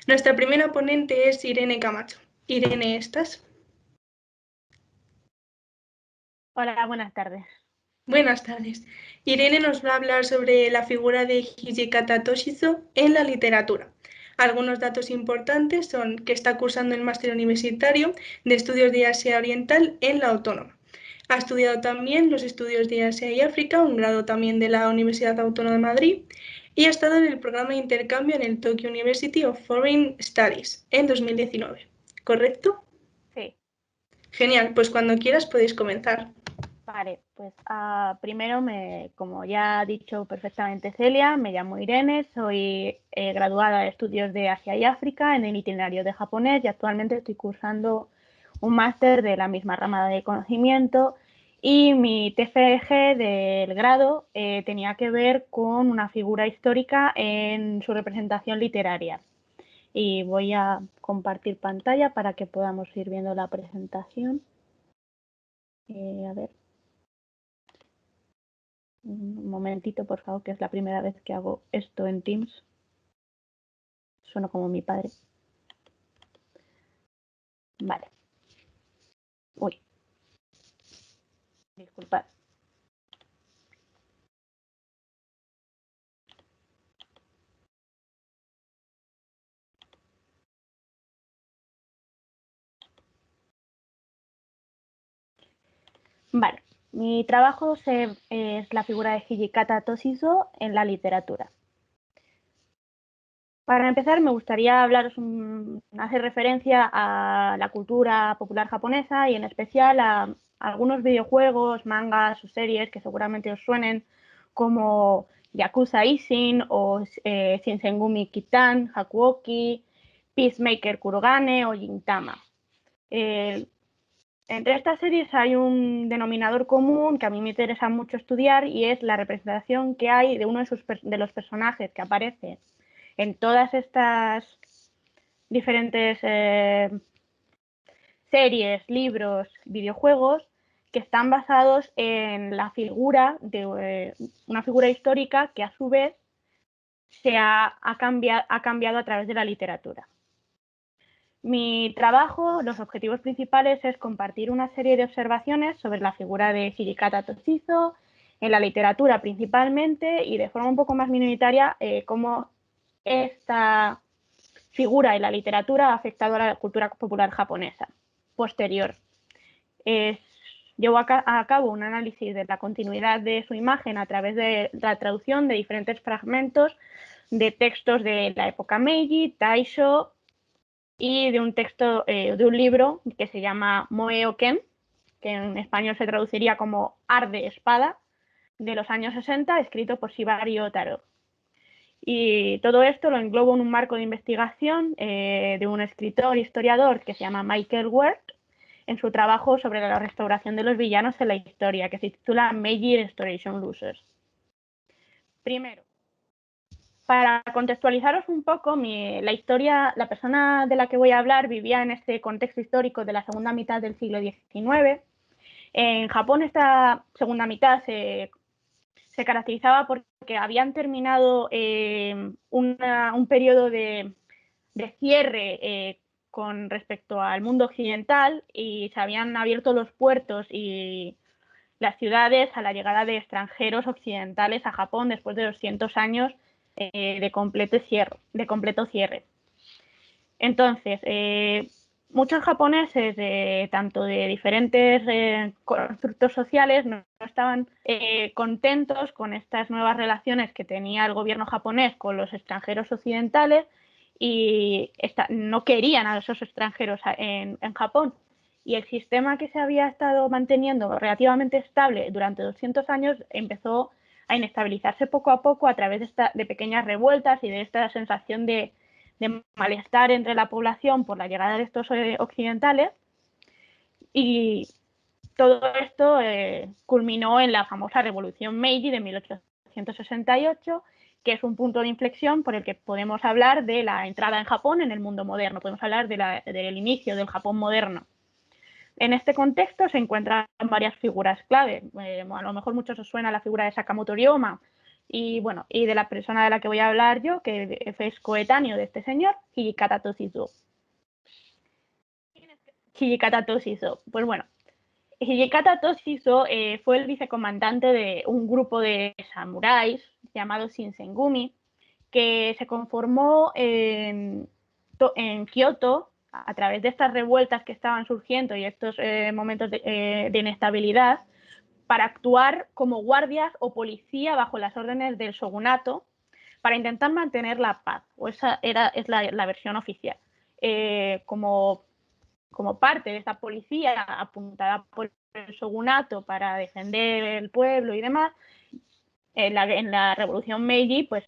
Nuestra primera ponente es Irene Camacho. Irene, ¿estás? Hola, buenas tardes. Buenas tardes. Irene nos va a hablar sobre la figura de Hijikata Toshizo en la literatura. Algunos datos importantes son que está cursando el máster universitario de estudios de Asia Oriental en la Autónoma. Ha estudiado también los estudios de Asia y África, un grado también de la Universidad Autónoma de Madrid, y ha estado en el programa de intercambio en el Tokyo University of Foreign Studies en 2019. ¿Correcto? Sí, Genial, pues cuando quieras podéis comenzar. vale, pues primero, como ya ha dicho perfectamente Celia, me llamo Irene, soy graduada de estudios de Asia y África en el itinerario de japonés y actualmente estoy cursando un máster de la misma rama de conocimiento y mi TFG del grado tenía que ver con una figura histórica en su representación literaria. Y voy a compartir pantalla para que podamos ir viendo la presentación. A ver. Un momentito, por favor, que es la primera vez que hago esto en Teams. Sueno como mi padre. Vale. Uy. Disculpad. Vale. Mi trabajo es la figura de Hijikata Toshizo en la literatura. Para empezar, me gustaría hablaros, hacer referencia a la cultura popular japonesa y en especial a algunos videojuegos, mangas o series que seguramente os suenen, como Yakuza Ishin o Shinsengumi Kitan, Hakuoki, Peacemaker Kurogane o Gintama. Entre estas series hay un denominador común que a mí me interesa mucho estudiar y es la representación que hay de uno de los personajes que aparece en todas estas diferentes series, libros, videojuegos que están basados en la figura de una figura histórica que a su vez ha cambiado a través de la literatura. Mi trabajo, los objetivos principales es compartir una serie de observaciones sobre la figura de Hijikata Toshizo en la literatura principalmente y de forma un poco más minoritaria cómo esta figura en la literatura ha afectado a la cultura popular japonesa posterior. Llevó a cabo un análisis de la continuidad de su imagen a través de la traducción de diferentes fragmentos de textos de la época Meiji, Taisho y de un texto de un libro que se llama Moe Oken, que en español se traduciría como Arde Espada, de los años 60, escrito por Shibari Otaro. Y todo esto lo englobo en un marco de investigación de un escritor historiador que se llama Michael Ward en su trabajo sobre la restauración de los villanos en la historia, que se titula Meiji Restoration Losers. Primero, para contextualizaros un poco, la historia, la persona de la que voy a hablar vivía en este contexto histórico de la segunda mitad del siglo XIX. En Japón esta segunda mitad se caracterizaba porque habían terminado un periodo de cierre con respecto al mundo occidental y se habían abierto los puertos y las ciudades a la llegada de extranjeros occidentales a Japón después de 200 años de completo cierre. Entonces, muchos japoneses, tanto de diferentes constructos sociales, no estaban contentos con estas nuevas relaciones que tenía el gobierno japonés con los extranjeros occidentales y no querían a esos extranjeros en Japón. Y el sistema que se había estado manteniendo relativamente estable durante 200 años empezó a inestabilizarse poco a poco a través de pequeñas revueltas y de esta sensación de malestar entre la población por la llegada de estos occidentales, y todo esto culminó en la famosa Revolución Meiji de 1868, que es un punto de inflexión por el que podemos hablar de la entrada en Japón en el mundo moderno, podemos hablar del inicio del Japón moderno. En este contexto se encuentran varias figuras clave. A lo mejor muchos os suena la figura de Sakamoto Ryoma, Y bueno, y de la persona de la que voy a hablar yo, que es coetáneo de este señor, Hijikata Toshizō. Hijikata Toshizō. Pues bueno, Hijikata Toshizō fue el vicecomandante de un grupo de samuráis llamado Shinsengumi, que se conformó en Kioto a través de estas revueltas que estaban surgiendo y estos momentos de inestabilidad, para actuar como guardias o policía bajo las órdenes del shogunato para intentar mantener la paz, o esa es la versión oficial. Como parte de esta policía apuntada por el shogunato para defender el pueblo y demás, en la revolución Meiji, pues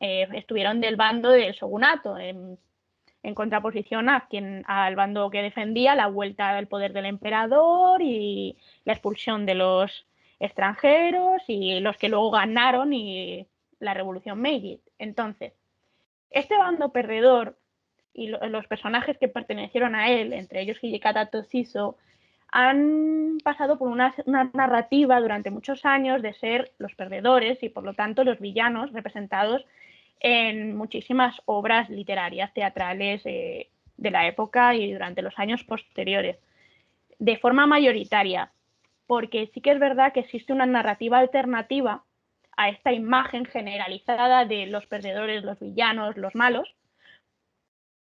estuvieron del bando del shogunato, en contraposición al bando que defendía la vuelta del poder del emperador y la expulsión de los extranjeros y los que luego ganaron y la revolución Meiji. Entonces, este bando perdedor y los personajes que pertenecieron a él, entre ellos Hijikata Toshizō, han pasado por una narrativa durante muchos años de ser los perdedores y por lo tanto los villanos representados en muchísimas obras literarias, teatrales de la época y durante los años posteriores, de forma mayoritaria, porque sí que es verdad que existe una narrativa alternativa a esta imagen generalizada de los perdedores, los villanos, los malos,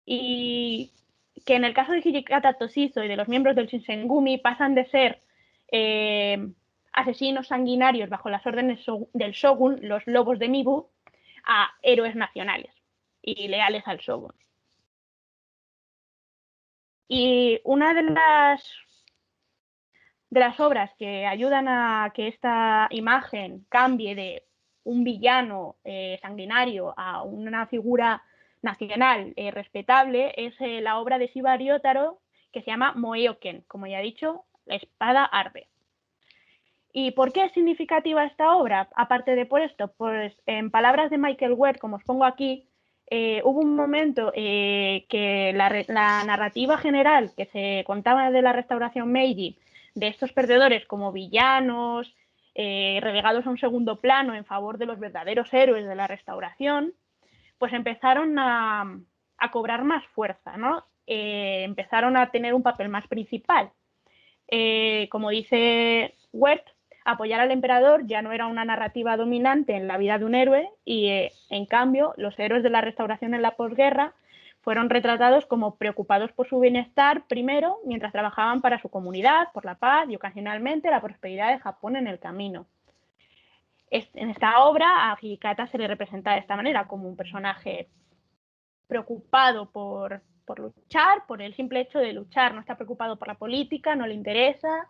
y que en el caso de Hijikata Toshizō y de los miembros del Shinsengumi pasan de ser asesinos sanguinarios bajo las órdenes del shogun, los lobos de Mibu, a héroes nacionales y leales al shogun. Y una de las obras que ayudan a que esta imagen cambie de un villano sanguinario a una figura nacional respetable es la obra de Shiba Ryōtaro, que se llama Moeoken, como ya he dicho, la espada arde. ¿Y por qué es significativa esta obra? Aparte de por esto, pues en palabras de Michael Ward, como os pongo aquí, hubo un momento que la narrativa general que se contaba de la restauración Meiji, de estos perdedores como villanos, relegados a un segundo plano en favor de los verdaderos héroes de la restauración, pues empezaron a cobrar más fuerza, ¿no? Empezaron a tener un papel más principal. Como dice Ward, apoyar al emperador ya no era una narrativa dominante en la vida de un héroe y, en cambio, los héroes de la restauración en la posguerra fueron retratados como preocupados por su bienestar primero, mientras trabajaban para su comunidad, por la paz y ocasionalmente la prosperidad de Japón en el camino. En esta obra a Hijikata se le representa de esta manera, como un personaje preocupado por luchar, por el simple hecho de luchar, no está preocupado por la política, no le interesa,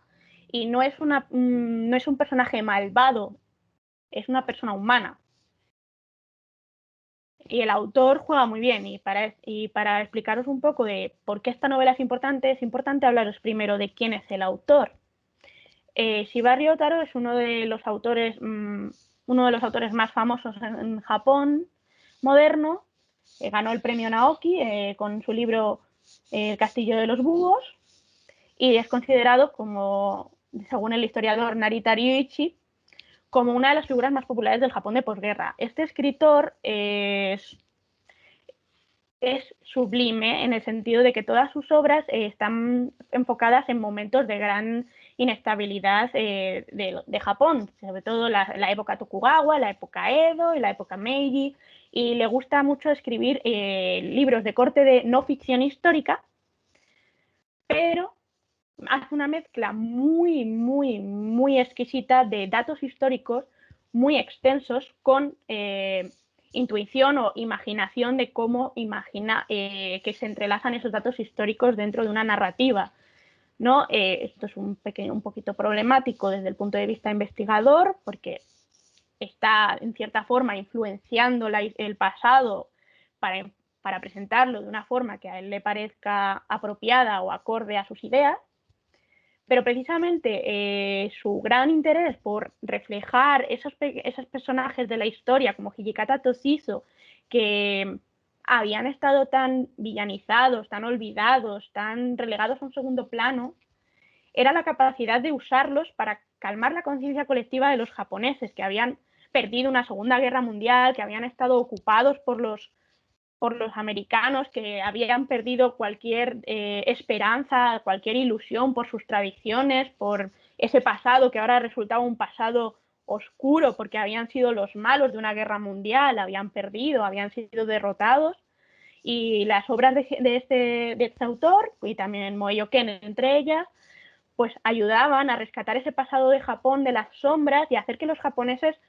y no es un personaje malvado, es una persona humana. Y el autor juega muy bien, y para explicaros un poco de por qué esta novela es importante hablaros primero de quién es el autor. Shiba Ryōtaro es uno de los autores más famosos en Japón moderno. Ganó el premio Naoki con su libro El castillo de los búhos y es considerado como, según el historiador Narita Ryuichi, como una de las figuras más populares del Japón de posguerra. Este escritor es sublime en el sentido de que todas sus obras están enfocadas en momentos de gran inestabilidad de Japón, sobre todo la época Tokugawa, la época Edo y la época Meiji, y le gusta mucho escribir libros de corte de no ficción histórica, pero hace una mezcla muy, muy, muy exquisita de datos históricos muy extensos con intuición o imaginación de cómo imagina que se entrelazan esos datos históricos dentro de una narrativa, ¿no? Esto es un poquito problemático desde el punto de vista investigador, porque está en cierta forma influenciando el pasado para presentarlo de una forma que a él le parezca apropiada o acorde a sus ideas. Pero precisamente su gran interés por reflejar esos personajes de la historia, como Hijikata Toshizō, que habían estado tan villanizados, tan olvidados, tan relegados a un segundo plano, era la capacidad de usarlos para calmar la conciencia colectiva de los japoneses, que habían perdido una Segunda Guerra Mundial, que habían estado ocupados por los americanos, que habían perdido cualquier esperanza, cualquier ilusión por sus tradiciones, por ese pasado que ahora resultaba un pasado oscuro, porque habían sido los malos de una guerra mundial, habían perdido, habían sido derrotados. Y las obras de este autor, y también Moeyo Ken entre ellas, pues ayudaban a rescatar ese pasado de Japón de las sombras y hacer que los japoneses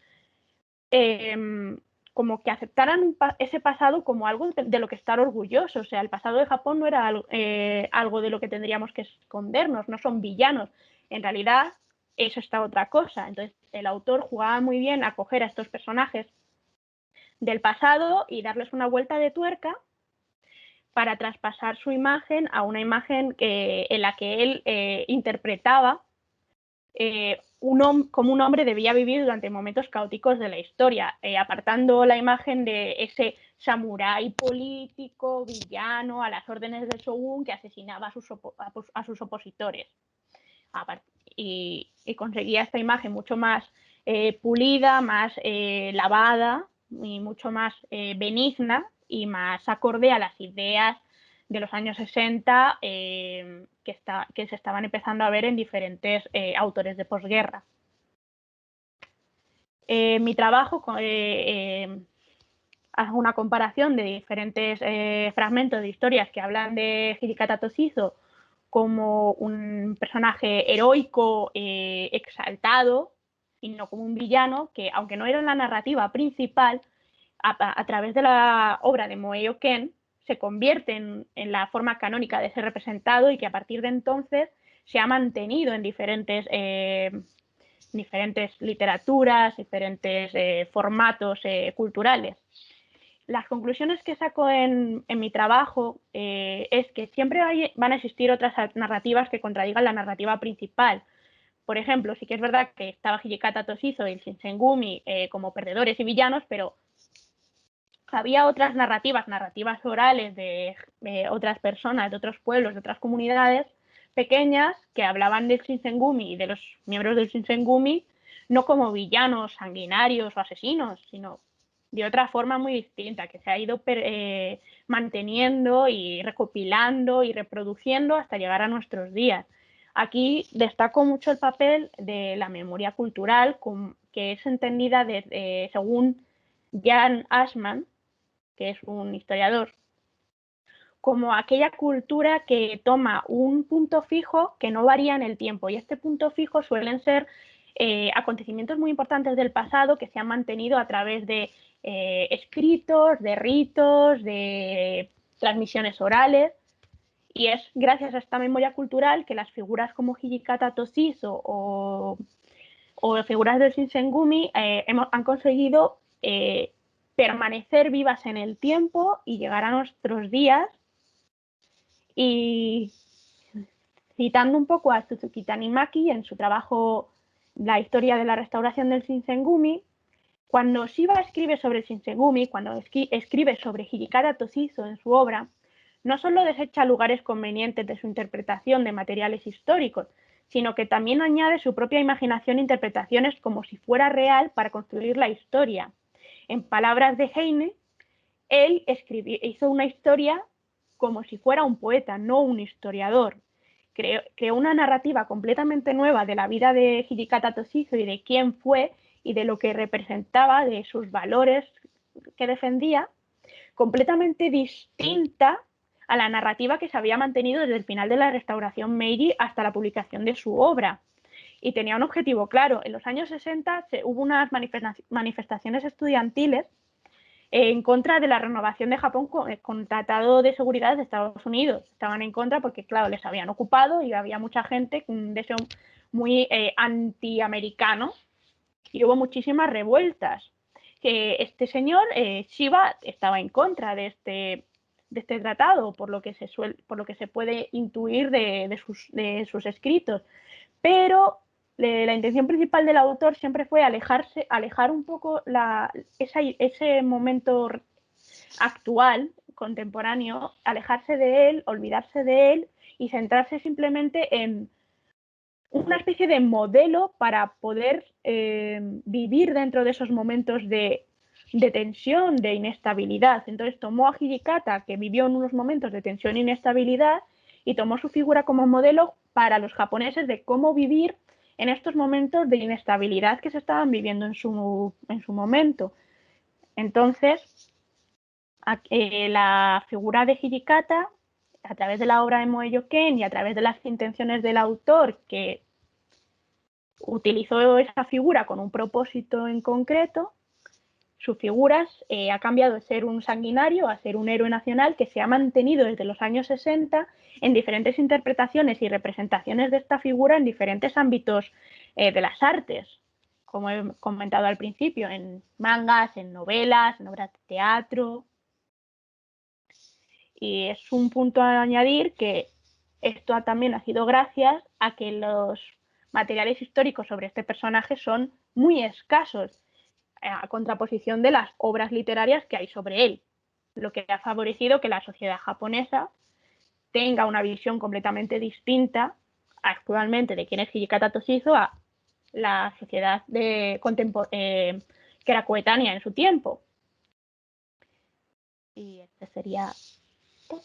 como que aceptaran ese pasado como algo de lo que estar orgullosos. O sea, el pasado de Japón no era algo de lo que tendríamos que escondernos, no son villanos. En realidad, eso está otra cosa. Entonces, el autor jugaba muy bien a coger a estos personajes del pasado y darles una vuelta de tuerca para traspasar su imagen a una imagen en la que él interpretaba como un hombre debía vivir durante momentos caóticos de la historia, apartando la imagen de ese samurái político, villano, a las órdenes del shogun que asesinaba a sus opositores. Y conseguía esta imagen mucho más pulida, más lavada y mucho más benigna y más acorde a las ideas de los años 60 que se estaban empezando a ver en diferentes autores de posguerra. Mi trabajo hago una comparación de diferentes fragmentos de historias que hablan de Hijikata Toshihzo como un personaje heroico, exaltado, y no como un villano que, aunque no era la narrativa principal, a través de la obra de Moeyo Ken, se convierte en la forma canónica de ser representado y que a partir de entonces se ha mantenido en diferentes literaturas, diferentes formatos culturales. Las conclusiones que saco en mi trabajo es que siempre van a existir otras narrativas que contradigan la narrativa principal. Por ejemplo, sí que es verdad que estaba Hijikata Toshihzo y el Shinsengumi como perdedores y villanos, pero había otras narrativas orales de otras personas, de otros pueblos, de otras comunidades pequeñas que hablaban del Shinsengumi y de los miembros del Shinsengumi no como villanos sanguinarios o asesinos, sino de otra forma muy distinta, que se ha ido manteniendo y recopilando y reproduciendo hasta llegar a nuestros días. Aquí destaco mucho el papel de la memoria cultural, que es entendida según Jan Ashman, que es un historiador, como aquella cultura que toma un punto fijo que no varía en el tiempo. Y este punto fijo suelen ser acontecimientos muy importantes del pasado que se han mantenido a través de escritos, de ritos, de transmisiones orales. Y es gracias a esta memoria cultural que las figuras como Hijikata Toshihzo o figuras del Shinsengumi han conseguido permanecer vivas en el tiempo y llegar a nuestros días. Y citando un poco a Suzuki Tanimaki en su trabajo La historia de la restauración del Shinsengumi, cuando Shiba escribe sobre el Shinsengumi, cuando escribe sobre Hijikata Toshihzo en su obra, no solo desecha lugares convenientes de su interpretación de materiales históricos, sino que también añade su propia imaginación e interpretaciones como si fuera real para construir la historia. En palabras de Heine, él hizo una historia como si fuera un poeta, no un historiador. Creó una narrativa completamente nueva de la vida de Hijikata Toshihzo y de quién fue y de lo que representaba, de sus valores que defendía, completamente distinta a la narrativa que se había mantenido desde el final de la restauración Meiji hasta la publicación de su obra. Y tenía un objetivo claro. En los años 60 hubo unas manifestaciones estudiantiles en contra de la renovación de Japón con el Tratado de Seguridad de Estados Unidos. Estaban en contra porque, claro, les habían ocupado y había mucha gente con un deseo muy antiamericano y hubo muchísimas revueltas. Que este señor, Shiba, estaba en contra de este tratado, por lo que se puede intuir de sus escritos. Pero la intención principal del autor siempre fue alejar un poco ese momento actual, contemporáneo, alejarse de él, olvidarse de él y centrarse simplemente en una especie de modelo para poder vivir dentro de esos momentos de tensión, de inestabilidad. Entonces tomó a Hijikata, que vivió en unos momentos de tensión e inestabilidad, y tomó su figura como modelo para los japoneses de cómo vivir en estos momentos de inestabilidad que se estaban viviendo en su momento. Entonces, la figura de Hijikata, a través de la obra de Moe Ken y a través de las intenciones del autor, que utilizó esa figura con un propósito en concreto, su figura ha cambiado de ser un sanguinario a ser un héroe nacional que se ha mantenido desde los años 60 en diferentes interpretaciones y representaciones de esta figura en diferentes ámbitos de las artes, como he comentado al principio, en mangas, en novelas, en obras de teatro. Y es un punto a añadir que esto también ha sido gracias a que los materiales históricos sobre este personaje son muy escasos, a contraposición de las obras literarias que hay sobre él, lo que ha favorecido que la sociedad japonesa tenga una visión completamente distinta actualmente de quién es Hijikata Toshizo a la sociedad que era coetánea en su tiempo. Y este sería todo.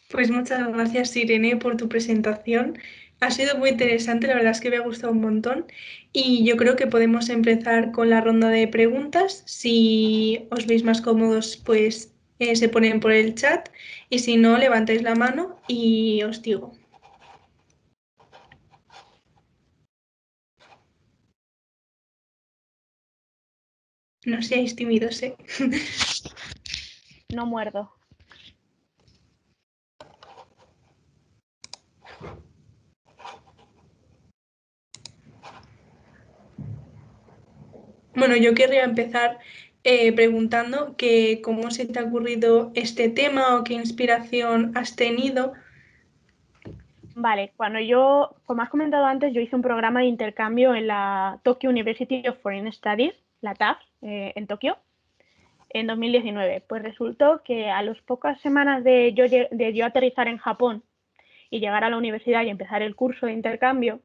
Pues muchas gracias, Irene, por tu presentación. Ha sido muy interesante, la verdad es que me ha gustado un montón. Y yo creo que podemos empezar con la ronda de preguntas. Si os veis más cómodos, pues se ponen por el chat. Y si no, levantáis la mano y os digo. No seáis tímidos, ¿eh? No muerdo. Bueno, yo querría empezar preguntando que cómo se te ha ocurrido este tema o qué inspiración has tenido. Vale, como has comentado antes, yo hice un programa de intercambio en la Tokyo University of Foreign Studies, la TAF, en Tokio, en 2019. Pues resultó que a las pocas semanas de yo aterrizar en Japón y llegar a la universidad y empezar el curso de intercambio,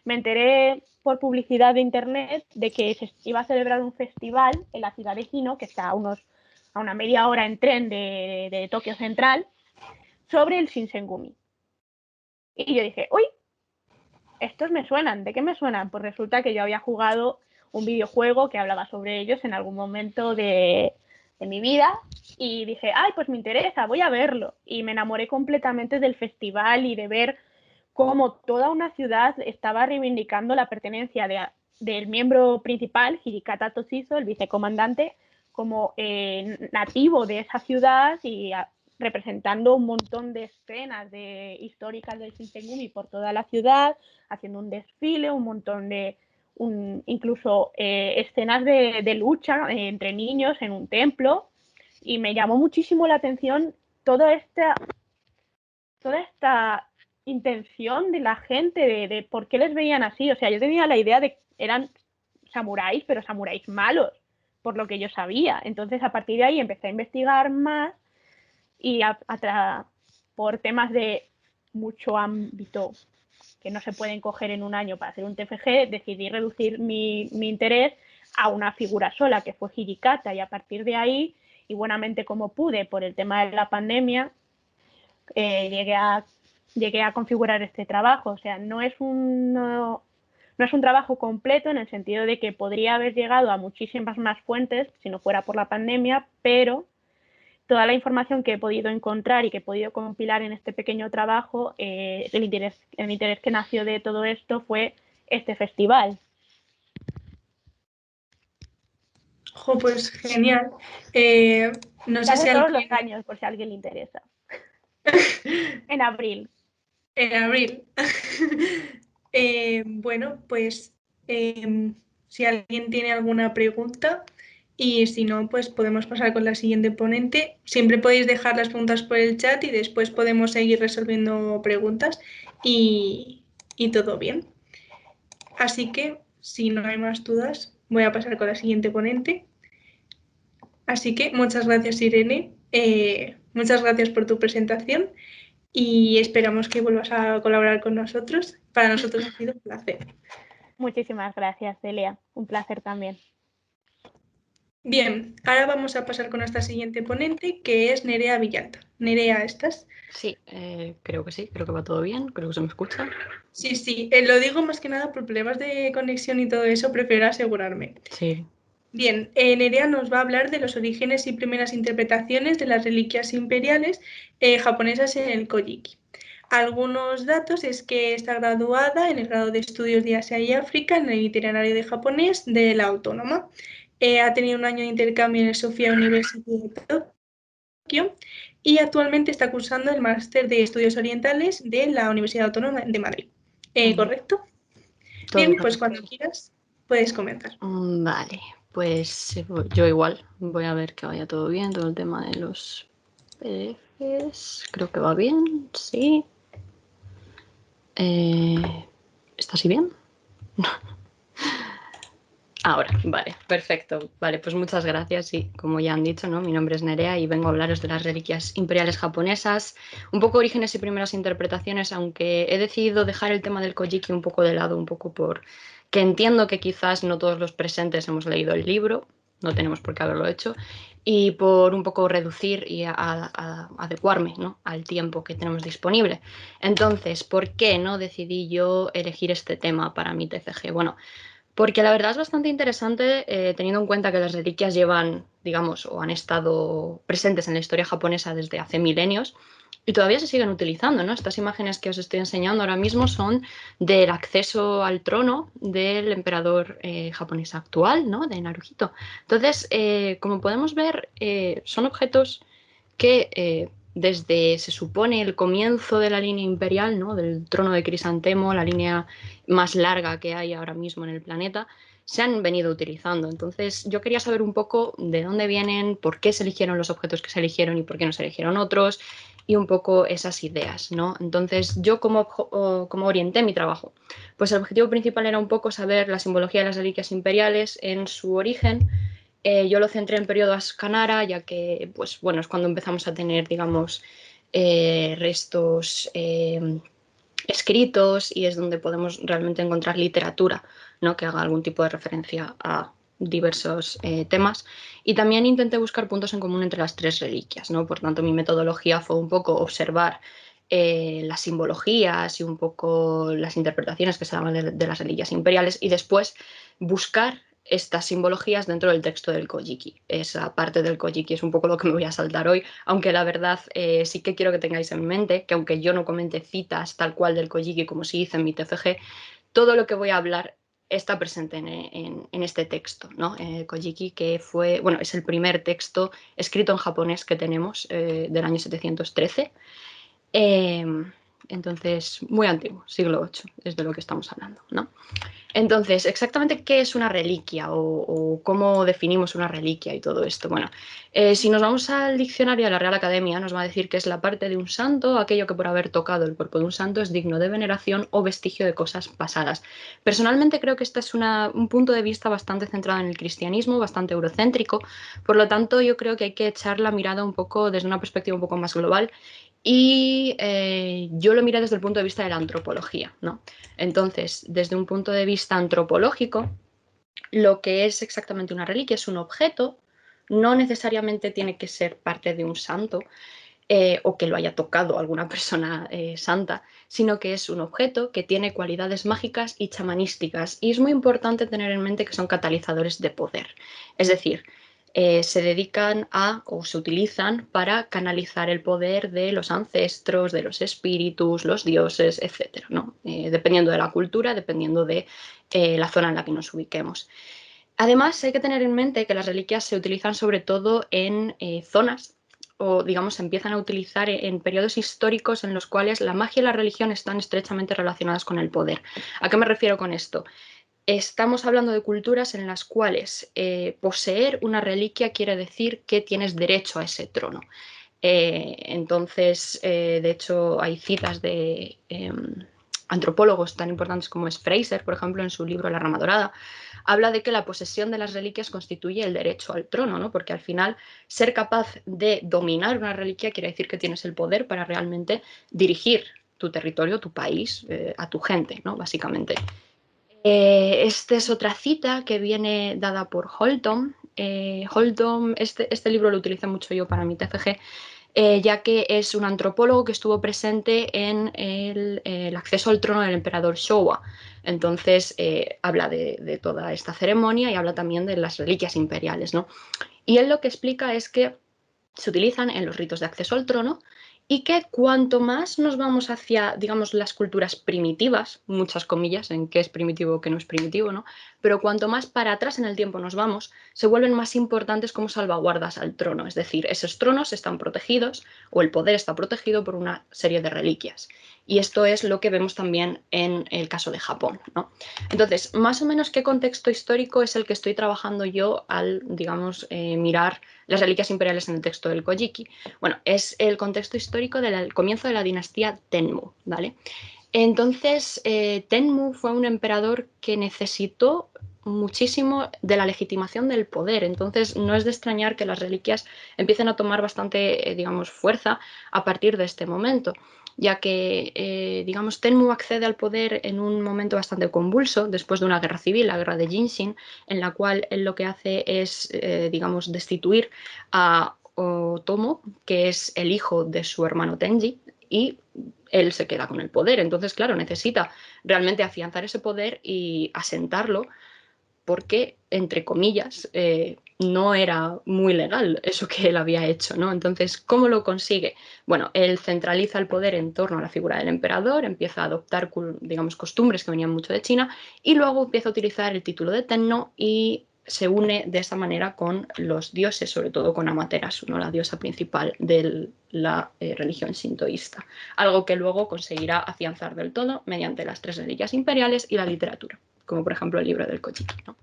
me enteré por publicidad de internet de que se iba a celebrar un festival en la ciudad de Hino, que está a una media hora en tren de Tokio Central, sobre el Shinsengumi. Y yo dije, uy, estos me suenan. ¿De qué me suenan? Pues resulta que yo había jugado un videojuego que hablaba sobre ellos en algún momento de mi vida y dije, ay, pues me interesa, voy a verlo. Y me enamoré completamente del festival y de ver cómo toda una ciudad estaba reivindicando la pertenencia del miembro principal, Hijikata Toshizo, el vicecomandante, como nativo de esa ciudad y representando un montón de escenas históricas del Shinsengumi por toda la ciudad, haciendo un desfile, un montón de incluso escenas de lucha entre niños en un templo, y me llamó muchísimo la atención toda esta intención de la gente de por qué les veían así. O sea, yo tenía la idea de que eran samuráis, pero samuráis malos, por lo que yo sabía. Entonces, a partir de ahí empecé a investigar más y por temas de mucho ámbito que no se pueden coger en un año para hacer un TFG, decidí reducir mi interés a una figura sola, que fue Hijikata, y a partir de ahí, y buenamente como pude, por el tema de la pandemia, llegué a configurar este trabajo. O sea, no es un trabajo completo en el sentido de que podría haber llegado a muchísimas más fuentes si no fuera por la pandemia, pero toda la información que he podido encontrar y que he podido compilar en este pequeño trabajo, el interés que nació de todo esto fue este festival. Ojo, pues genial. No Se sé hace si todos los alguien... años, por si a alguien le interesa. En abril. En abril. Bueno, pues si alguien tiene alguna pregunta y si no, pues podemos pasar con la siguiente ponente. Siempre podéis dejar las preguntas por el chat y después podemos seguir resolviendo preguntas y todo bien. Así que, si no hay más dudas, voy a pasar con la siguiente ponente. Así que muchas gracias, Irene. Muchas gracias por tu presentación. y esperamos que vuelvas a colaborar con nosotros. Para nosotros ha sido un placer. Muchísimas gracias, Celia. Un placer también. Bien, ahora vamos a pasar con nuestra siguiente ponente, que es Nerea Villalta. Nerea, ¿estás? Sí, creo que sí, creo que va todo bien, creo que se me escucha. Sí, sí, lo digo más que nada por problemas de conexión y todo eso, prefiero asegurarme. Sí. Bien, Nerea nos va a hablar de los orígenes y primeras interpretaciones de las reliquias imperiales japonesas en el Kojiki. Algunos datos es que está graduada en el grado de Estudios de Asia y África en el itinerario de japonés de la Autónoma. Ha tenido un año de intercambio en el Sophia University de Tokio y actualmente está cursando el máster de Estudios Orientales de la Universidad Autónoma de Madrid. ¿Correcto? Todo Bien, pues correcto. cuando quieras puedes comentar. Vale, pues yo igual voy a ver que vaya todo bien, todo el tema de los PDFs, creo que va bien, sí. ¿Está así bien? Ahora, vale, perfecto. Vale, pues muchas gracias y como ya han dicho, ¿no? Mi nombre es Nerea y vengo a hablaros de las reliquias imperiales japonesas, un poco orígenes y primeras interpretaciones, aunque he decidido dejar el tema del Kojiki un poco de lado, un poco por que entiendo que quizás no todos los presentes hemos leído el libro, no tenemos por qué haberlo hecho, y por un poco reducir y adecuarme, ¿no? Al tiempo que tenemos disponible. Entonces, ¿por qué no decidí yo elegir este tema para mi TCG? Bueno, porque la verdad es bastante interesante teniendo en cuenta que las reliquias llevan, digamos, o han estado presentes en la historia japonesa desde hace milenios y todavía se siguen utilizando, ¿no? Estas imágenes que os estoy enseñando ahora mismo son del acceso al trono del emperador japonés actual, ¿no? De Naruhito. Entonces, como podemos ver, son objetos que desde, se supone, el comienzo de la línea imperial, ¿no? Del trono de Crisantemo, la línea más larga que hay ahora mismo en el planeta, se han venido utilizando. Entonces, yo quería saber un poco de dónde vienen, por qué se eligieron los objetos que se eligieron y por qué no se eligieron otros, y un poco esas ideas, ¿no? Entonces, yo como orienté mi trabajo, pues el objetivo principal era un poco saber la simbología de las reliquias imperiales en su origen. Yo lo centré en periodo Ascanara, ya que, pues bueno, es cuando empezamos a tener, digamos, restos escritos y es donde podemos realmente encontrar literatura, ¿no? Que haga algún tipo de referencia a diversos temas. Y también intenté buscar puntos en común entre las tres reliquias, ¿no? Por tanto, mi metodología fue un poco observar las simbologías y un poco las interpretaciones que se daban de las reliquias imperiales y después buscar estas simbologías dentro del texto del Kojiki. Esa parte del Kojiki es un poco lo que me voy a saltar hoy, aunque la verdad sí que quiero que tengáis en mente que aunque yo no comente citas tal cual del Kojiki como sí hice en mi TFG, todo lo que voy a hablar está presente en este texto, ¿no? Kojiki, que fue, bueno, es el primer texto escrito en japonés que tenemos del año 713. Entonces, muy antiguo, siglo VIII, es de lo que estamos hablando, ¿no? Entonces, exactamente qué es una reliquia o cómo definimos una reliquia y todo esto. Bueno, si nos vamos al diccionario de la Real Academia, nos va a decir que es la parte de un santo, aquello que por haber tocado el cuerpo de un santo es digno de veneración o vestigio de cosas pasadas. Personalmente creo que este es un punto de vista bastante centrado en el cristianismo, bastante eurocéntrico, por lo tanto yo creo que hay que echar la mirada un poco desde una perspectiva un poco más global y yo lo miré desde el punto de vista de la antropología, ¿no? Entonces, desde un punto de vista antropológico, lo que es exactamente una reliquia es un objeto, no necesariamente tiene que ser parte de un santo o que lo haya tocado alguna persona santa, sino que es un objeto que tiene cualidades mágicas y chamanísticas. Y es muy importante tener en mente que son catalizadores de poder. Es decir, se dedican a o se utilizan para canalizar el poder de los ancestros, de los espíritus, los dioses, etc., ¿no? Dependiendo de la cultura, dependiendo de la zona en la que nos ubiquemos. Además, hay que tener en mente que las reliquias se utilizan sobre todo en zonas o, digamos, se empiezan a utilizar en periodos históricos en los cuales la magia y la religión están estrechamente relacionadas con el poder. ¿A qué me refiero con esto? Estamos hablando de culturas en las cuales poseer una reliquia quiere decir que tienes derecho a ese trono. Entonces, de hecho, hay citas de antropólogos tan importantes como es Fraser, por ejemplo, en su libro La Rama Dorada, habla de que la posesión de las reliquias constituye el derecho al trono, ¿no? Porque al final ser capaz de dominar una reliquia quiere decir que tienes el poder para realmente dirigir tu territorio, tu país, a tu gente, ¿no? Básicamente. Esta es otra cita que viene dada por Holtom. Holtom, este libro lo utilizo mucho yo para mi TFG, ya que es un antropólogo que estuvo presente en el acceso al trono del emperador Showa. Entonces, habla de toda esta ceremonia y habla también de las reliquias imperiales, ¿no? Y él lo que explica es que se utilizan en los ritos de acceso al trono y que cuanto más nos vamos hacia, digamos, las culturas primitivas, muchas comillas, en qué es primitivo o qué no es primitivo, ¿no? Pero cuanto más para atrás en el tiempo nos vamos, se vuelven más importantes como salvaguardas al trono. Es decir, esos tronos están protegidos o el poder está protegido por una serie de reliquias. Y esto es lo que vemos también en el caso de Japón, ¿no? Entonces, más o menos, ¿qué contexto histórico es el que estoy trabajando yo al, digamos, mirar las reliquias imperiales en el texto del Kojiki? Bueno, es el contexto histórico del comienzo de la dinastía Tenmu, ¿vale? Entonces, Tenmu fue un emperador que necesitó muchísimo de la legitimación del poder. Entonces, no es de extrañar que las reliquias empiecen a tomar bastante, digamos, fuerza a partir de este momento, ya que, digamos, Tenmu accede al poder en un momento bastante convulso, después de una guerra civil, la guerra de Jinshin, en la cual él lo que hace es, digamos, destituir a Otomo, que es el hijo de su hermano Tenji, y él se queda con el poder. Entonces, claro, necesita realmente afianzar ese poder y asentarlo porque, entre comillas, no era muy legal eso que él había hecho, ¿no? Entonces, ¿cómo lo consigue? Bueno, él centraliza el poder en torno a la figura del emperador, empieza a adoptar, digamos, costumbres que venían mucho de China y luego empieza a utilizar el título de Tenno y se une de esa manera con los dioses, sobre todo con Amaterasu, ¿no? La diosa principal de la religión shintoísta, algo que luego conseguirá afianzar del todo mediante las 3 reliquias imperiales y la literatura, como por ejemplo el libro del Kojiki, ¿no?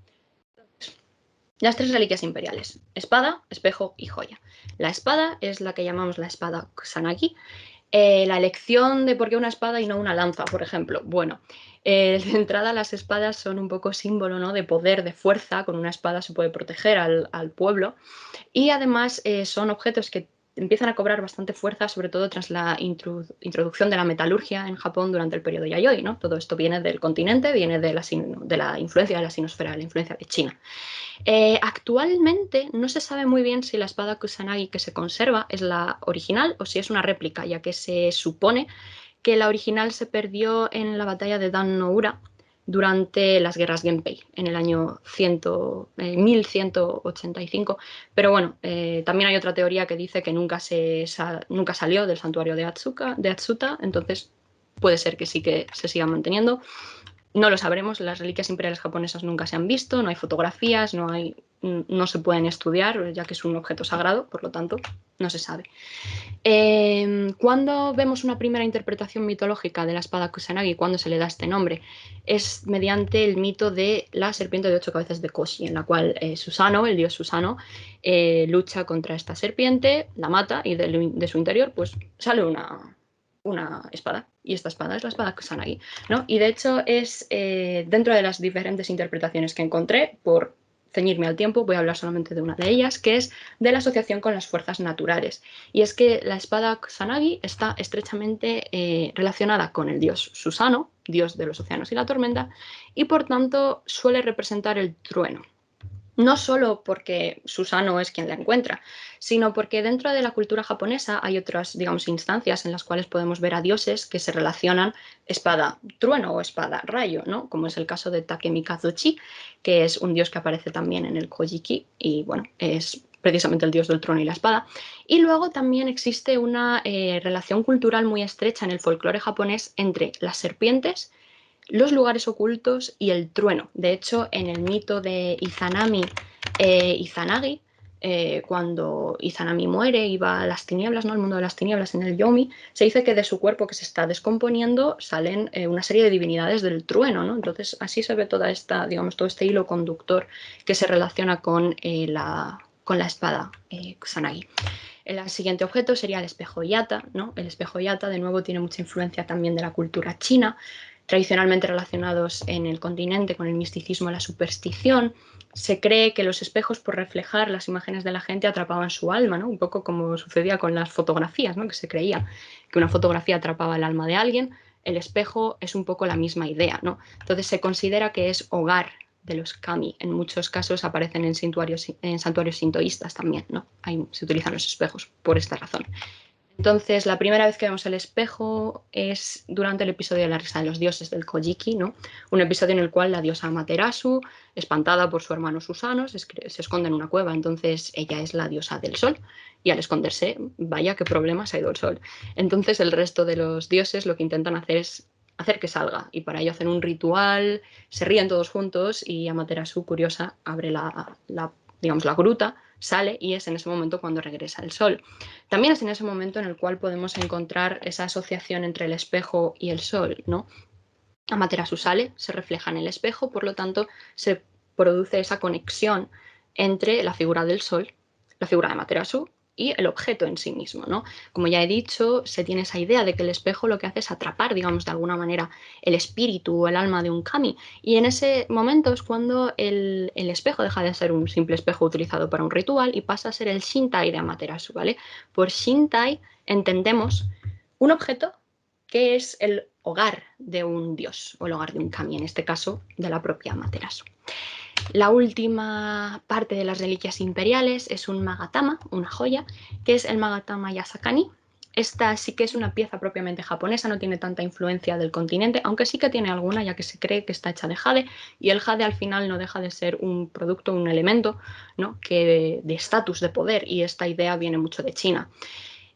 Las 3 reliquias imperiales: espada, espejo y joya. La espada es la que llamamos la espada Kusanagi. La elección de por qué una espada y no una lanza, por ejemplo. Bueno, de entrada las espadas son un poco símbolo, ¿no?, de poder, de fuerza. Con una espada se puede proteger al pueblo y además son objetos que empiezan a cobrar bastante fuerza, sobre todo tras la introducción de la metalurgia en Japón durante el periodo Yayoi, ¿no? Todo esto viene del continente, viene de la influencia de la sinosfera, la influencia de China. Actualmente no se sabe muy bien si la espada Kusanagi que se conserva es la original o si es una réplica, ya que se supone que la original se perdió en la batalla de Dan no Ura durante las guerras Genpei en el año 1185. Pero bueno, también hay otra teoría que dice que nunca salió del santuario de Atsuta, entonces puede ser que sí que se siga manteniendo. No lo sabremos, las reliquias imperiales japonesas nunca se han visto, no hay fotografías, no se pueden estudiar, ya que es un objeto sagrado, por lo tanto, no se sabe. ¿Cuándo vemos una primera interpretación mitológica de la espada Kusanagi? ¿Cuándo se le da este nombre? Es mediante el mito de la serpiente de 8 cabezas de Koshi, en la cual Susano, el dios Susano, lucha contra esta serpiente, la mata y de su interior pues sale una espada, y esta espada es la espada Kusanagi, ¿no? Y de hecho es dentro de las diferentes interpretaciones que encontré, por ceñirme al tiempo, voy a hablar solamente de una de ellas, que es de la asociación con las fuerzas naturales. Y es que la espada Kusanagi está estrechamente relacionada con el dios Susano, dios de los océanos y la tormenta, y por tanto suele representar el trueno. No solo porque Susano es quien la encuentra, sino porque dentro de la cultura japonesa hay otras, digamos, instancias en las cuales podemos ver a dioses que se relacionan espada-trueno o espada-rayo, ¿no? Como es el caso de Takemi Kazuchi, que es un dios que aparece también en el Kojiki y, bueno, es precisamente el dios del trueno y la espada. Y luego también existe una relación cultural muy estrecha en el folclore japonés entre las serpientes, los lugares ocultos y el trueno. De hecho, en el mito de Izanami Izanagi, cuando Izanami muere y va a las tinieblas, ¿no?, al mundo de las tinieblas en el Yomi, se dice que de su cuerpo que se está descomponiendo salen una serie de divinidades del trueno, ¿no? Entonces así se ve toda esta, digamos, todo este hilo conductor que se relaciona con la espada Kusanagi. El siguiente objeto sería el espejo Yata, ¿no? El espejo Yata, de nuevo, tiene mucha influencia también de la cultura china. tradicionalmente relacionados en el continente con el misticismo y la superstición. Se cree que los espejos, por reflejar las imágenes de la gente, atrapaban su alma, ¿no? Un poco como sucedía con las fotografías, ¿no? Que se creía que una fotografía atrapaba el alma de alguien. El espejo es un poco la misma idea, ¿no? Entonces se considera que es hogar de los kami. En muchos casos aparecen en santuarios sintoístas también, ¿no? Ahí se utilizan los espejos por esta razón. Entonces, la primera vez que vemos el espejo es durante el episodio de la risa de los dioses del Kojiki, ¿no? Un episodio en el cual la diosa Amaterasu, espantada por su hermano Susano, se esconde en una cueva. Entonces, ella es la diosa del sol y al esconderse, vaya qué problemas ha ido el sol. Entonces, el resto de los dioses lo que intentan hacer es hacer que salga y para ello hacen un ritual, se ríen todos juntos y Amaterasu, curiosa, abre la gruta, sale y es en ese momento cuando regresa el sol. También es en ese momento en el cual podemos encontrar esa asociación entre el espejo y el sol, ¿no? Amaterasu sale, se refleja en el espejo, por lo tanto se produce esa conexión entre la figura del sol, la figura de Amaterasu y el objeto en sí mismo, ¿no? Como ya he dicho, se tiene esa idea de que el espejo lo que hace es atrapar, digamos, de alguna manera el espíritu o el alma de un kami, y en ese momento es cuando el espejo deja de ser un simple espejo utilizado para un ritual y pasa a ser el Shintai de Amaterasu, ¿vale? Por Shintai entendemos un objeto que es el hogar de un dios o el hogar de un kami, en este caso de la propia Amaterasu. La última parte de las reliquias imperiales es un magatama, una joya, que es el magatama Yasakani. Esta sí que es una pieza propiamente japonesa, no tiene tanta influencia del continente, aunque sí que tiene alguna, ya que se cree que está hecha de jade, y el jade al final no deja de ser un producto, un elemento, ¿no? Que de estatus, de poder, y esta idea viene mucho de China.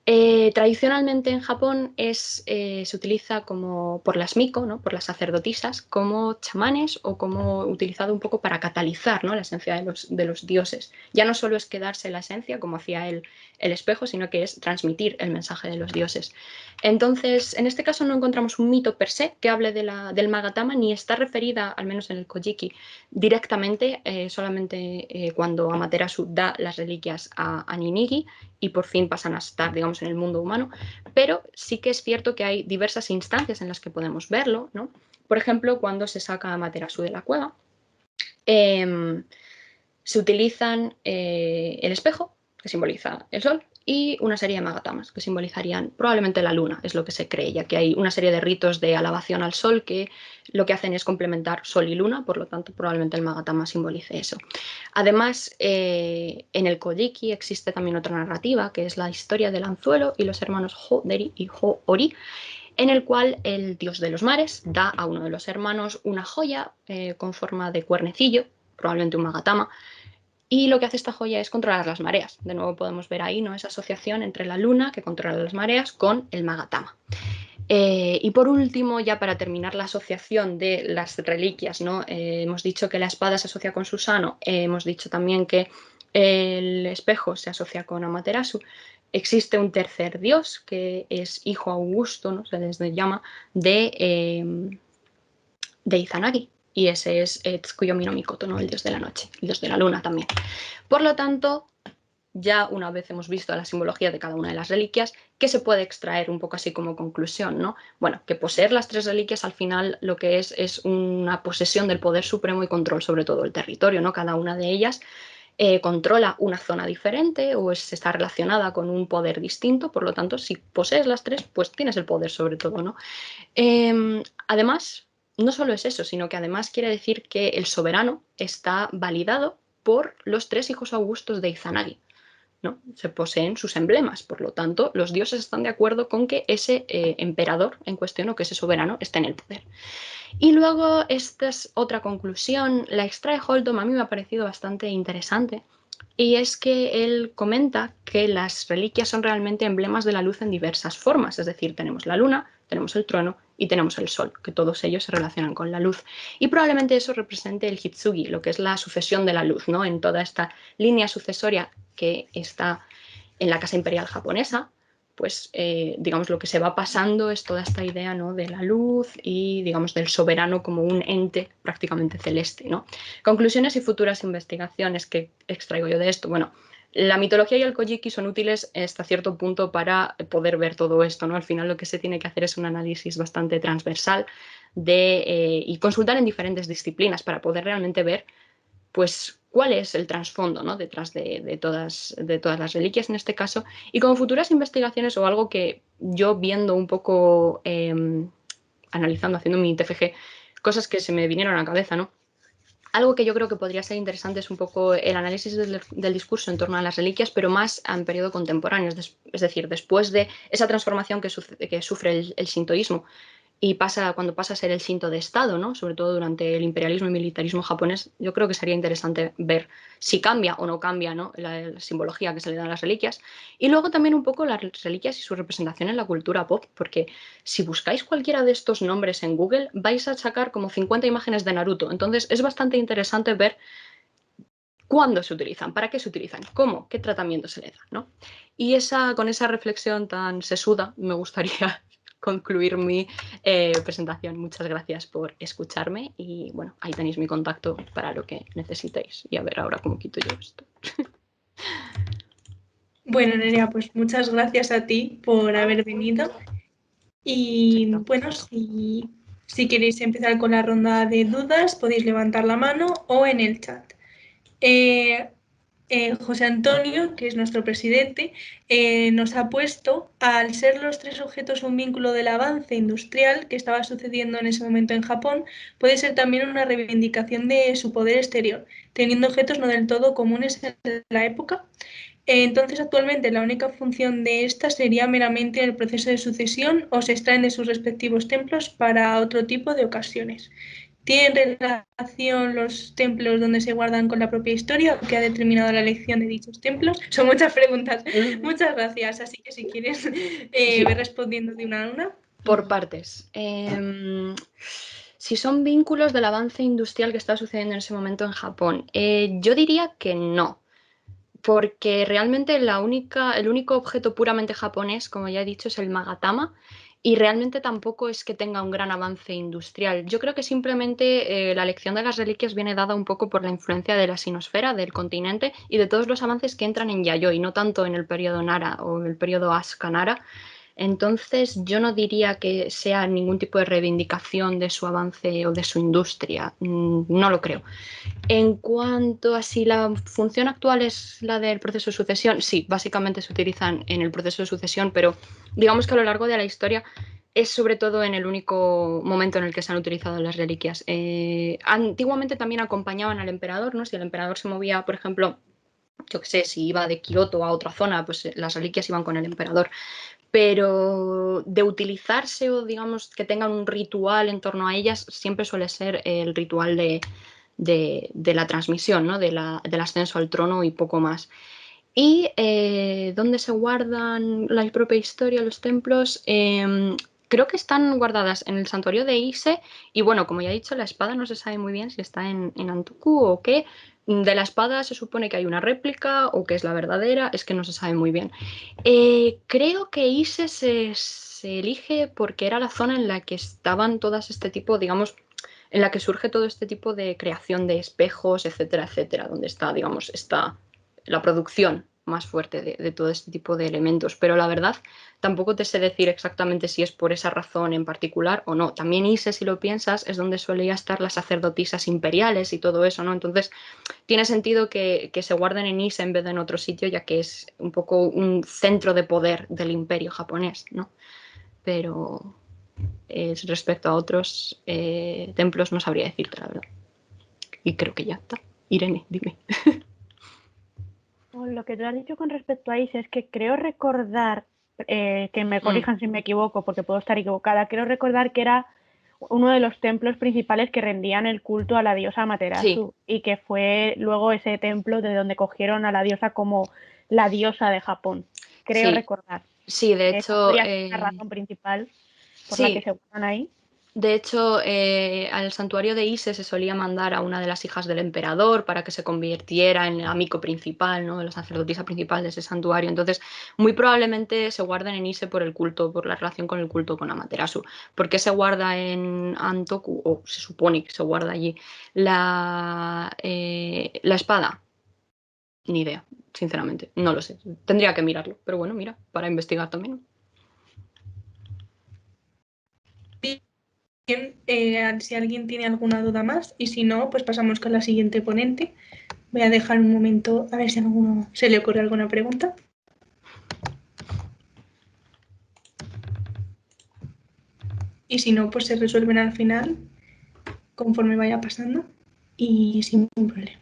Tradicionalmente en Japón se utiliza como por las miko, ¿no? Por las sacerdotisas, como chamanes o como utilizado un poco para catalizar, ¿no? La esencia de los dioses. Ya no solo es quedarse la esencia, como hacía el espejo, sino que es transmitir el mensaje de los dioses. Entonces, en este caso no encontramos un mito per se que hable del magatama, ni está referida, al menos en el Kojiki, directamente, solamente cuando Amaterasu da las reliquias a Ninigi y por fin pasan a estar, digamos, en el mundo humano, pero sí que es cierto que hay diversas instancias en las que podemos verlo, ¿no? Por ejemplo, cuando se saca a Amaterasu de la cueva, se utilizan el espejo, que simboliza el sol, y una serie de magatamas, que simbolizarían probablemente la luna, es lo que se cree, ya que hay una serie de ritos de alabación al sol que lo que hacen es complementar sol y luna, por lo tanto probablemente el magatama simbolice eso. Además, en el Kojiki existe también otra narrativa, que es la historia del anzuelo y los hermanos Ho-Deri y Ho-Ori, en el cual el dios de los mares da a uno de los hermanos una joya con forma de cuernecillo, probablemente un magatama, y lo que hace esta joya es controlar las mareas. De nuevo podemos ver ahí, ¿no? Esa asociación entre la luna, que controla las mareas, con el magatama. Y por último, ya para terminar la asociación de las reliquias, ¿no? Hemos dicho que la espada se asocia con Susano, hemos dicho también que el espejo se asocia con Amaterasu. Existe un tercer dios que es hijo augusto, ¿no? Se les llama, de Izanagi. Y ese es Tsukuyomi no Mikoto, ¿no? El dios de la noche, el dios de la luna también. Por lo tanto, ya una vez hemos visto la simbología de cada una de las reliquias, ¿qué se puede extraer un poco así como conclusión, ¿no? Bueno, que poseer las tres reliquias al final lo que es una posesión del poder supremo y control sobre todo el territorio, ¿no? Cada una de ellas controla una zona diferente o está relacionada con un poder distinto, por lo tanto, si posees las tres, pues tienes el poder sobre todo, ¿no? Además, no solo es eso, sino que además quiere decir que el soberano está validado por los tres hijos augustos de Izanagi, ¿no? Se poseen sus emblemas, por lo tanto, los dioses están de acuerdo con que ese emperador en cuestión o que ese soberano está en el poder. Y luego, esta es otra conclusión, la extrae Holtom, a mí me ha parecido bastante interesante, y es que él comenta que las reliquias son realmente emblemas de la luz en diversas formas, es decir, tenemos la luna, tenemos el trueno y tenemos el sol, que todos ellos se relacionan con la luz. Y probablemente eso represente el Hitsugi, lo que es la sucesión de la luz, ¿no? En toda esta línea sucesoria que está en la Casa Imperial japonesa, pues digamos lo que se va pasando es toda esta idea, ¿no? De la luz y digamos del soberano como un ente prácticamente celeste, ¿no? Conclusiones y futuras investigaciones que extraigo yo de esto. Bueno, la mitología y el Kojiki son útiles hasta cierto punto para poder ver todo esto, ¿no? Al final lo que se tiene que hacer es un análisis bastante transversal y consultar en diferentes disciplinas para poder realmente ver, pues, cuál es el trasfondo, ¿no? Detrás de todas las reliquias en este caso. Y como futuras investigaciones o algo que yo viendo un poco, analizando, haciendo mi TFG, cosas que se me vinieron a la cabeza, ¿no? Algo que yo creo que podría ser interesante es un poco el análisis del discurso en torno a las reliquias, pero más en periodo contemporáneo, es decir, después de esa transformación que sufre el sintoísmo y cuando pasa a ser el Shinto de Estado, ¿no? Sobre todo durante el imperialismo y militarismo japonés, yo creo que sería interesante ver si cambia o no cambia, ¿no? La simbología que se le da a las reliquias. Y luego también un poco las reliquias y su representación en la cultura pop, porque si buscáis cualquiera de estos nombres en Google, vais a sacar como 50 imágenes de Naruto. Entonces es bastante interesante ver cuándo se utilizan, para qué se utilizan, cómo, qué tratamiento se le da, ¿no? Y con esa reflexión tan sesuda me gustaría concluir mi presentación. Muchas gracias por escucharme y bueno, ahí tenéis mi contacto para lo que necesitéis. Y a ver ahora cómo quito yo esto. Bueno, Nerea, pues muchas gracias a ti por haber venido. Y Perfecto. bueno, si queréis empezar con la ronda de dudas, podéis levantar la mano o en el chat. Eh, José Antonio, que es nuestro presidente, nos ha puesto, al ser los tres objetos un vínculo del avance industrial que estaba sucediendo en ese momento en Japón, puede ser también una reivindicación de su poder exterior, teniendo objetos no del todo comunes en la época. Entonces, actualmente la única función de esta sería meramente el proceso de sucesión o se extraen de sus respectivos templos para otro tipo de ocasiones. ¿Tienen relación los templos donde se guardan con la propia historia o qué ha determinado la elección de dichos templos? Son muchas preguntas. Muchas gracias. Así que si quieres, Sí. ve respondiendo de una a una. Por partes. Si son vínculos del avance industrial que está sucediendo en ese momento en Japón, yo diría que no. Porque realmente el único objeto puramente japonés, como ya he dicho, es el Magatama, y realmente tampoco es que tenga un gran avance industrial. Yo creo que simplemente la elección de las reliquias viene dada un poco por la influencia de la sinosfera, del continente, y de todos los avances que entran en Yayoi, no tanto en el periodo Nara o el periodo Asuka Nara. Entonces, yo no diría que sea ningún tipo de reivindicación de su avance o de su industria. No lo creo. En cuanto a si la función actual es la del proceso de sucesión, sí, básicamente se utilizan en el proceso de sucesión, pero digamos que a lo largo de la historia es sobre todo en el único momento en el que se han utilizado las reliquias. Antiguamente también acompañaban al emperador, ¿no? Si el emperador se movía, por ejemplo, yo qué sé, si iba de Kioto a otra zona, pues las reliquias iban con el emperador. Pero de utilizarse o digamos que tengan un ritual en torno a ellas, siempre suele ser el ritual de la transmisión, ¿no? Del ascenso al trono y poco más. Y ¿dónde se guardan la propia historia, los templos? Creo que están guardadas en el santuario de Ise y bueno, como ya he dicho, la espada no se sabe muy bien si está en Antoku o qué. De la espada se supone que hay una réplica o que es la verdadera, es que no se sabe muy bien. Creo que Ise se elige porque era la zona en la que estaban todas este tipo, digamos, en la que surge todo este tipo de creación de espejos, etcétera, etcétera, donde está, digamos, está la producción más fuerte de todo este tipo de elementos. Pero la verdad, tampoco te sé decir exactamente si es por esa razón en particular o no. También Ise, si lo piensas, es donde solía estar las sacerdotisas imperiales y todo eso, ¿no? Entonces, tiene sentido que se guarden en Ise en vez de en otro sitio, ya que es un poco un centro de poder del imperio japonés, ¿no? Pero respecto a otros templos no sabría decirte la verdad. Y creo que ya está. Irene, dime. Lo que tú has dicho con respecto a Isis es que creo recordar, que me corrijan si me equivoco, porque puedo estar equivocada, creo recordar que era uno de los templos principales que rendían el culto a la diosa Amaterasu y que fue luego ese templo de donde cogieron a la diosa como la diosa de Japón. Creo recordar. Sí, de Esa hecho, podría ser la razón principal por la que se guardan ahí. De hecho, al santuario de Ise se solía mandar a una de las hijas del emperador para que se convirtiera en el amigo principal, ¿no? De la sacerdotisa principal de ese santuario. Entonces, muy probablemente se guarden en Ise por el culto, por la relación con el culto con Amaterasu. ¿Por qué se guarda en Antoku? O se supone que se guarda allí la espada. Ni idea, sinceramente, no lo sé. Tendría que mirarlo, pero bueno, mira, para investigar también. Bien, si alguien tiene alguna duda más y si no, pues pasamos con la siguiente ponente. Voy a dejar un momento a ver si a alguno se le ocurre alguna pregunta. Y si no, pues se resuelven al final conforme vaya pasando y sin ningún problema.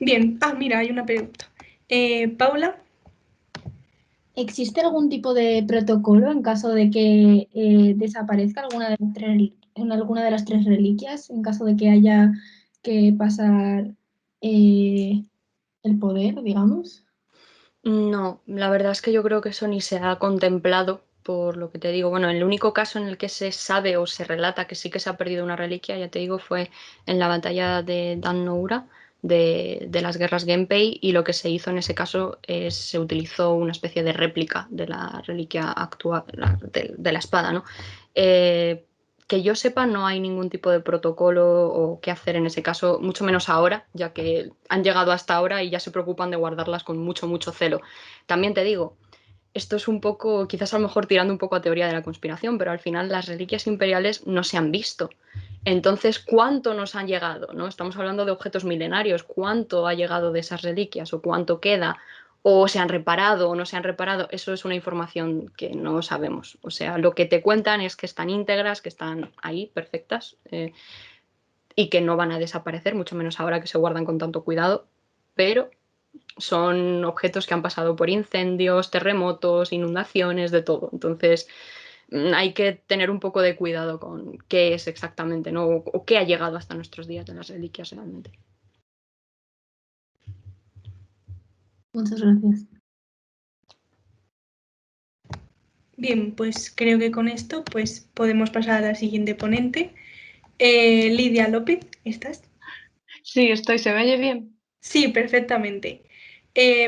Bien, mira, hay una pregunta. Paula. ¿Existe algún tipo de protocolo en caso de que desaparezca alguna de las tres reliquias, en caso de que haya que pasar el poder, digamos? No, la verdad es que yo creo que eso ni se ha contemplado, por lo que te digo. Bueno, el único caso en el que se sabe o se relata que sí que se ha perdido una reliquia, ya te digo, fue en la batalla de Dan no Ura, de las guerras Genpei, y lo que se hizo en ese caso es se utilizó una especie de réplica de la reliquia actual, de la espada, ¿no? Que yo sepa, no hay ningún tipo de protocolo o qué hacer en ese caso, mucho menos ahora, ya que han llegado hasta ahora y ya se preocupan de guardarlas con mucho, mucho celo. También te digo, esto es un poco, quizás a lo mejor tirando un poco a teoría de la conspiración, pero al final las reliquias imperiales no se han visto. Entonces, ¿cuánto nos han llegado? ¿No? Estamos hablando de objetos milenarios. ¿Cuánto ha llegado de esas reliquias o cuánto queda? ¿O se han reparado o no se han reparado? Eso es una información que no sabemos. O sea, lo que te cuentan es que están íntegras, que están ahí, perfectas, y que no van a desaparecer, mucho menos ahora que se guardan con tanto cuidado, pero son objetos que han pasado por incendios, terremotos, inundaciones, de todo. Entonces, hay que tener un poco de cuidado con qué es exactamente, ¿no? O qué ha llegado hasta nuestros días de las reliquias realmente. Muchas gracias. Bien, pues creo que con esto pues podemos pasar a la siguiente ponente. Lidia López, ¿estás? Sí, estoy, ¿se me oye bien? Sí, perfectamente.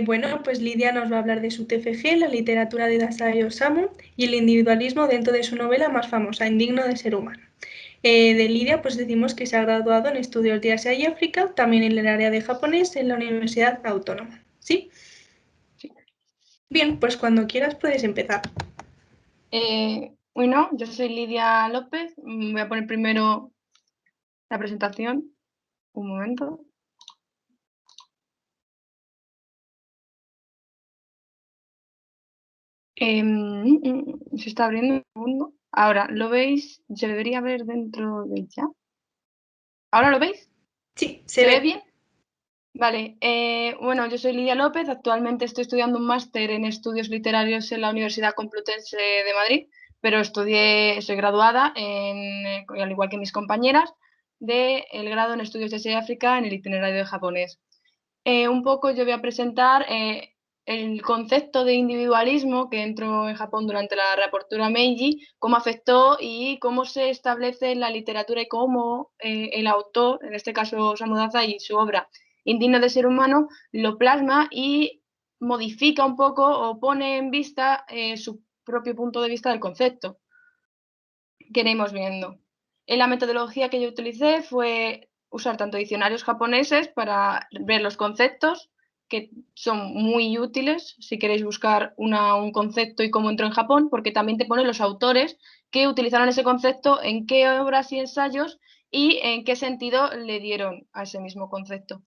Bueno, pues Lidia nos va a hablar de su TFG, la literatura de Dazai Osamu y el individualismo dentro de su novela más famosa, Indigno de ser humano. De Lidia, pues decimos que se ha graduado en estudios de Asia y África, también en el área de japonés en la Universidad Autónoma. ¿Sí? Sí. Bien, pues cuando quieras puedes empezar. Bueno, yo soy Lidia López. Voy a poner primero la presentación. Un momento. Se está abriendo un segundo. Ahora, ¿lo veis? Se debería ver dentro de ya. ¿Ahora lo veis? Sí, ¿Se ve bien? Vale, bueno, yo soy Lidia López, actualmente estoy estudiando un máster en estudios literarios en la Universidad Complutense de Madrid, pero soy graduada, al igual que mis compañeras, del grado en estudios de Asia y África en el itinerario de japonés. Un poco yo voy a presentar el concepto de individualismo que entró en Japón durante la reapertura Meiji, cómo afectó y cómo se establece en la literatura y cómo el autor, en este caso Osamu Dazai, y su obra Indigno de ser humano, lo plasma y modifica un poco o pone en vista su propio punto de vista del concepto que iremos viendo. La metodología que yo utilicé fue usar tanto diccionarios japoneses para ver los conceptos, que son muy útiles si queréis buscar un concepto y cómo entró en Japón, porque también te pone los autores que utilizaron ese concepto, en qué obras y ensayos y en qué sentido le dieron a ese mismo concepto.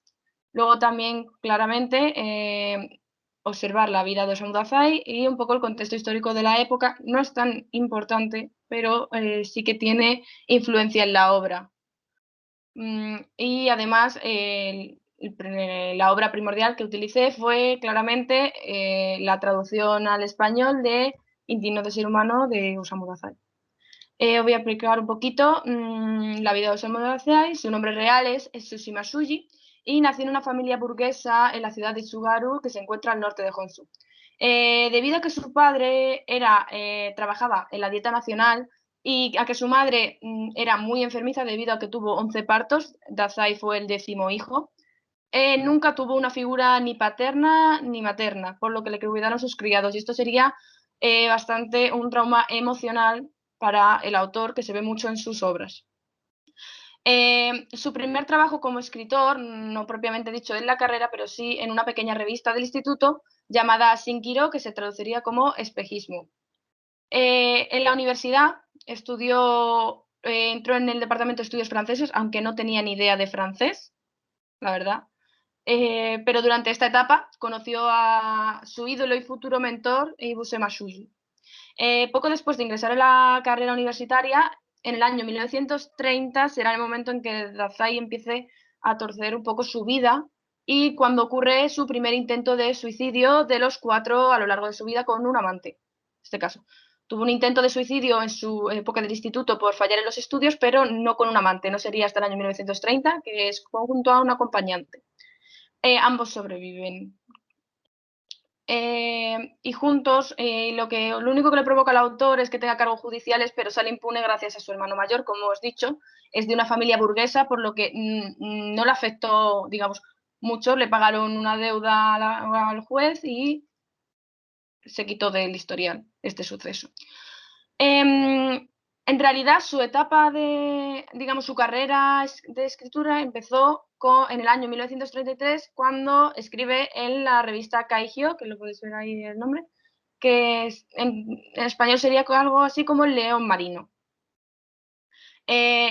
Luego también, claramente, observar la vida de Osamu Dazai y un poco el contexto histórico de la época. No es tan importante, pero sí que tiene influencia en la obra. Y además, la obra primordial que utilicé fue claramente la traducción al español de Indigno de ser humano de Osamu Dazai. Os voy a explicar un poquito la vida de Osamu Dazai. Su nombre real es Tsushima Suji y nació en una familia burguesa en la ciudad de Tsugaru, que se encuentra al norte de Honshu. Debido a que su padre trabajaba en la dieta nacional y a que su madre era muy enfermiza debido a que tuvo 11 partos, Dazai fue el 10º hijo. nunca tuvo una figura ni paterna ni materna, por lo que le cuidaron sus criados. Y esto sería bastante un trauma emocional para el autor, que se ve mucho en sus obras. Su primer trabajo como escritor, no propiamente dicho en la carrera, pero sí en una pequeña revista del instituto llamada Sinkiro, que se traduciría como espejismo. En la universidad entró en el departamento de estudios franceses, aunque no tenía ni idea de francés, la verdad. Pero durante esta etapa conoció a su ídolo y futuro mentor, Ibuse Masuji. Poco después de ingresar a la carrera universitaria, en el año 1930 será el momento en que Dazai empiece a torcer un poco su vida y cuando ocurre su primer intento de suicidio de los 4 a lo largo de su vida con un amante, en este caso. Tuvo un intento de suicidio en su época del instituto por fallar en los estudios, pero no con un amante, no sería hasta el año 1930, que es junto a un acompañante. Ambos sobreviven. Y juntos, lo único que le provoca al autor es que tenga cargos judiciales, pero sale impune gracias a su hermano mayor, como os he dicho. Es de una familia burguesa, por lo que no le afectó, digamos, mucho. Le pagaron una deuda al juez y se quitó del historial este suceso. En realidad, su etapa digamos, su carrera de escritura empezó en el año 1933, cuando escribe en la revista Kaihyo, que lo podéis ver ahí el nombre, que en español sería algo así como El León Marino.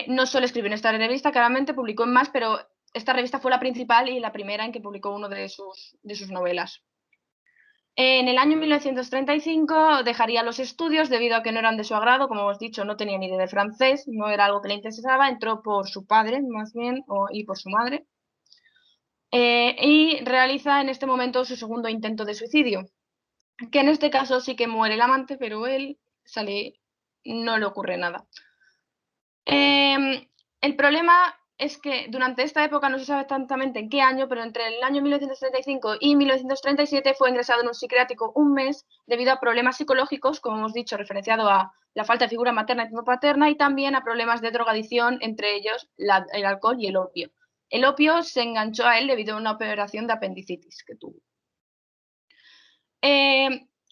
No solo escribió en esta revista, claramente publicó en más, pero esta revista fue la principal y la primera en que publicó una de sus novelas. En el año 1935 dejaría los estudios debido a que no eran de su agrado, como os he dicho, no tenía ni idea de francés, no era algo que le interesaba, entró por su padre más bien y por su madre. Y realiza en este momento su segundo intento de suicidio, que en este caso sí que muere el amante, pero él no le ocurre nada. El problema es que durante esta época no se sabe exactamente en qué año, pero entre el año 1935 y 1937 fue ingresado en un psiquiátrico un mes debido a problemas psicológicos, como hemos dicho, referenciado a la falta de figura materna y no paterna, y también a problemas de drogadicción, entre ellos el alcohol y el opio. El opio se enganchó a él debido a una operación de apendicitis que tuvo.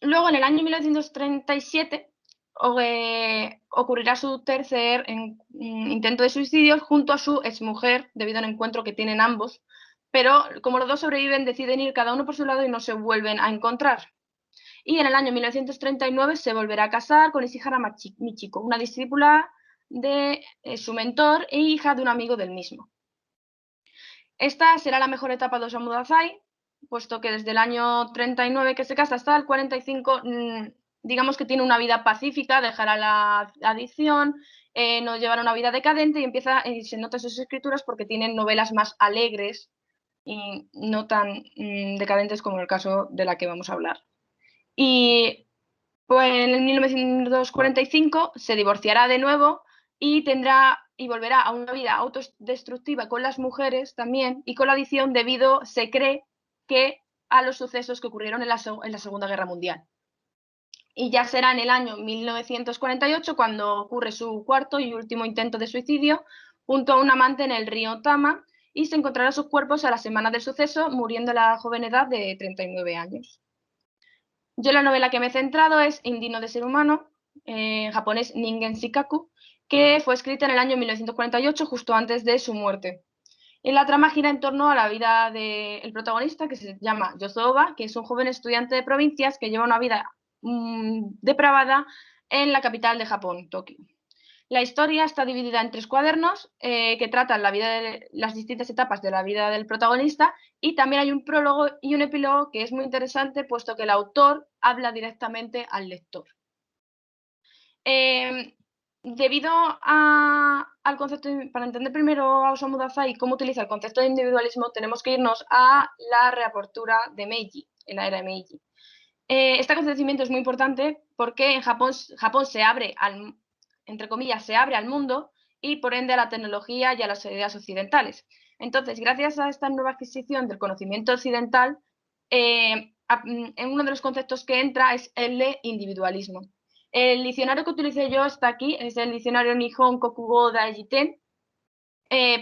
Luego, en el año 1937, ocurrirá su tercer intento de suicidio junto a su exmujer, debido a un encuentro que tienen ambos, pero como los dos sobreviven, deciden ir cada uno por su lado y no se vuelven a encontrar. Y en el año 1939 se volverá a casar con Ishihara Michiko, una discípula de su mentor e hija de un amigo del mismo. Esta será la mejor etapa de Osamu Dazai, puesto que desde el año 39 que se casa hasta el 45, digamos que tiene una vida pacífica, dejará la adicción, no llevará una vida decadente y se nota en sus escrituras porque tienen novelas más alegres y no tan decadentes como el caso de la que vamos a hablar. Y pues en 1945 se divorciará de nuevo y volverá a una vida autodestructiva con las mujeres también y con la adicción se cree que a los sucesos que ocurrieron en la Segunda Guerra Mundial. Y ya será en el año 1948 cuando ocurre su cuarto y último intento de suicidio junto a un amante en el río Tama, y se encontrará sus cuerpos a la semana del suceso, muriendo a la joven edad de 39 años. Yo la novela que me he centrado es Indigno de ser humano, en japonés Ningen Shikaku, que fue escrita en el año 1948, justo antes de su muerte. Y la trama gira en torno a la vida del protagonista, que se llama Yosoba, que es un joven estudiante de provincias que lleva una vida depravada en la capital de Japón, Tokio. La historia está dividida en 3 cuadernos que tratan las distintas etapas de la vida del protagonista, y también hay un prólogo y un epílogo que es muy interesante, puesto que el autor habla directamente al lector. Debido al concepto, para entender primero a Osamu Dazai y cómo utiliza el concepto de individualismo, tenemos que irnos a la reapertura de Meiji, en la era de Meiji. Este acontecimiento es muy importante porque en Japón se abre entre comillas, se abre al mundo y por ende a la tecnología y a las ideas occidentales. Entonces, gracias a esta nueva adquisición del conocimiento occidental, uno de los conceptos que entra es el de individualismo. El diccionario que utilicé yo hasta aquí es el diccionario Nihon Kokugo Daijiten,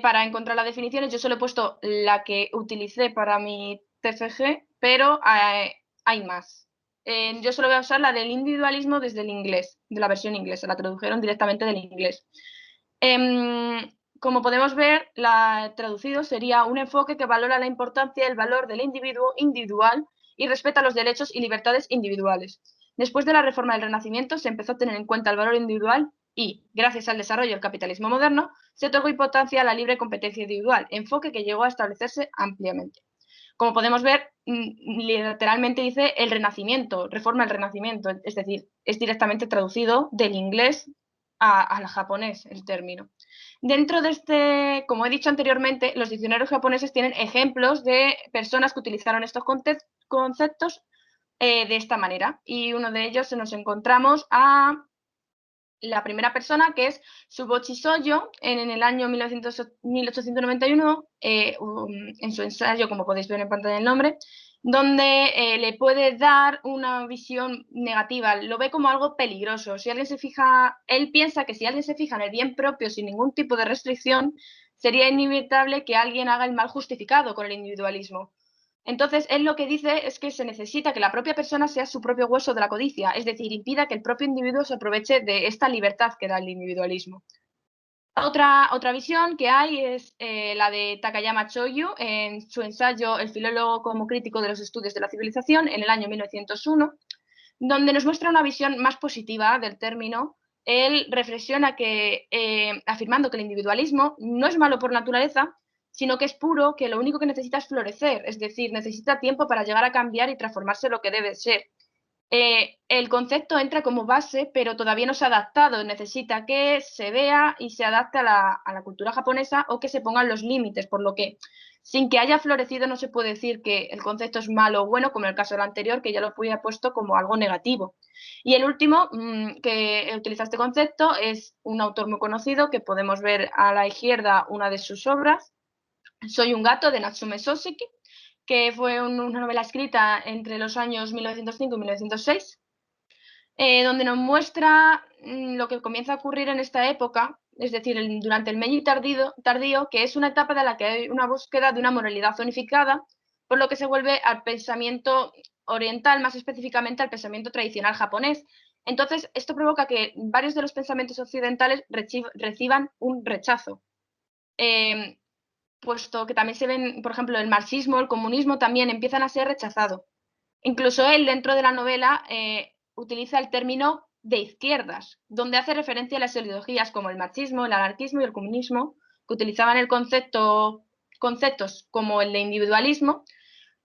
Para encontrar las definiciones, yo solo he puesto la que utilicé para mi TFG, pero hay más. Yo solo voy a usar la del individualismo desde el inglés, de la versión inglesa, la tradujeron directamente del inglés. Como podemos ver, traducido sería un enfoque que valora la importancia y el valor del individuo individual y respeta los derechos y libertades individuales. Después de la reforma del Renacimiento se empezó a tener en cuenta el valor individual y, gracias al desarrollo del capitalismo moderno, se otorgó importancia a la libre competencia individual, enfoque que llegó a establecerse ampliamente. Como podemos ver, literalmente dice el Renacimiento, reforma del Renacimiento, es decir, es directamente traducido del inglés al japonés el término. Dentro de este, como he dicho anteriormente, los diccionarios japoneses tienen ejemplos de personas que utilizaron estos conceptos de esta manera. Y uno de ellos nos encontramos a la primera persona, que es Subochi Soyo, en el año 1891, en su ensayo, como podéis ver en pantalla el nombre, donde le puede dar una visión negativa, lo ve como algo peligroso. Si alguien se fija, él piensa que si alguien se fija en el bien propio sin ningún tipo de restricción, sería inevitable que alguien haga el mal justificado con el individualismo. Entonces, él lo que dice es que se necesita que la propia persona sea su propio hueso de la codicia, es decir, impida que el propio individuo se aproveche de esta libertad que da el individualismo. Otra visión que hay es la de Takayama Choyu en su ensayo El filólogo como crítico de los estudios de la civilización en el año 1901, donde nos muestra una visión más positiva del término. Él reflexiona que, afirmando que el individualismo no es malo por naturaleza, sino que es puro, que lo único que necesita es florecer, es decir, necesita tiempo para llegar a cambiar y transformarse lo que debe ser. El concepto entra como base, pero todavía no se ha adaptado. Necesita que se vea y se adapte a la cultura japonesa o que se pongan los límites, por lo que sin que haya florecido no se puede decir que el concepto es malo o bueno, como en el caso del anterior, que ya lo fui puesto como algo negativo. Y el último que utiliza este concepto es un autor muy conocido, que podemos ver a la izquierda una de sus obras, Soy un gato, de Natsume Soseki, que fue una novela escrita entre los años 1905 y 1906, donde nos muestra lo que comienza a ocurrir en esta época, es decir, durante el Meiji tardío, que es una etapa de la que hay una búsqueda de una moralidad unificada, por lo que se vuelve al pensamiento oriental, más específicamente al pensamiento tradicional japonés. Entonces, esto provoca que varios de los pensamientos occidentales reciban un rechazo. Puesto que también se ven, por ejemplo, el marxismo, el comunismo también empiezan a ser rechazados. Incluso él, dentro de la novela, utiliza el término de izquierdas, donde hace referencia a las ideologías como el marxismo, el anarquismo y el comunismo, que utilizaban conceptos como el de individualismo,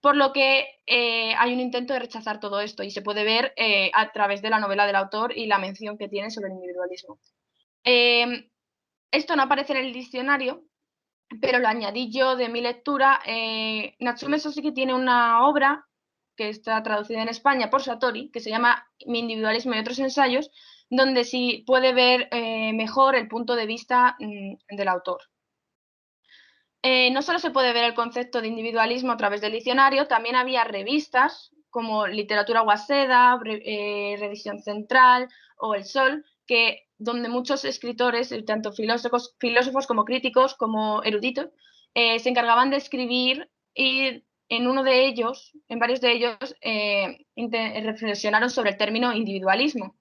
por lo que hay un intento de rechazar todo esto y se puede ver a través de la novela del autor y la mención que tiene sobre el individualismo. Esto no aparece en el diccionario, pero lo añadí yo de mi lectura. Natsume Soseki tiene una obra que está traducida en España por Satori, que se llama Mi individualismo y otros ensayos, donde sí puede ver mejor el punto de vista del autor. No solo se puede ver el concepto de individualismo a través del diccionario, también había revistas como Literatura Waseda, Revisión Central o El Sol, donde muchos escritores, tanto filósofos como críticos, como eruditos, se encargaban de escribir, y en varios de ellos, reflexionaron sobre el término individualismo.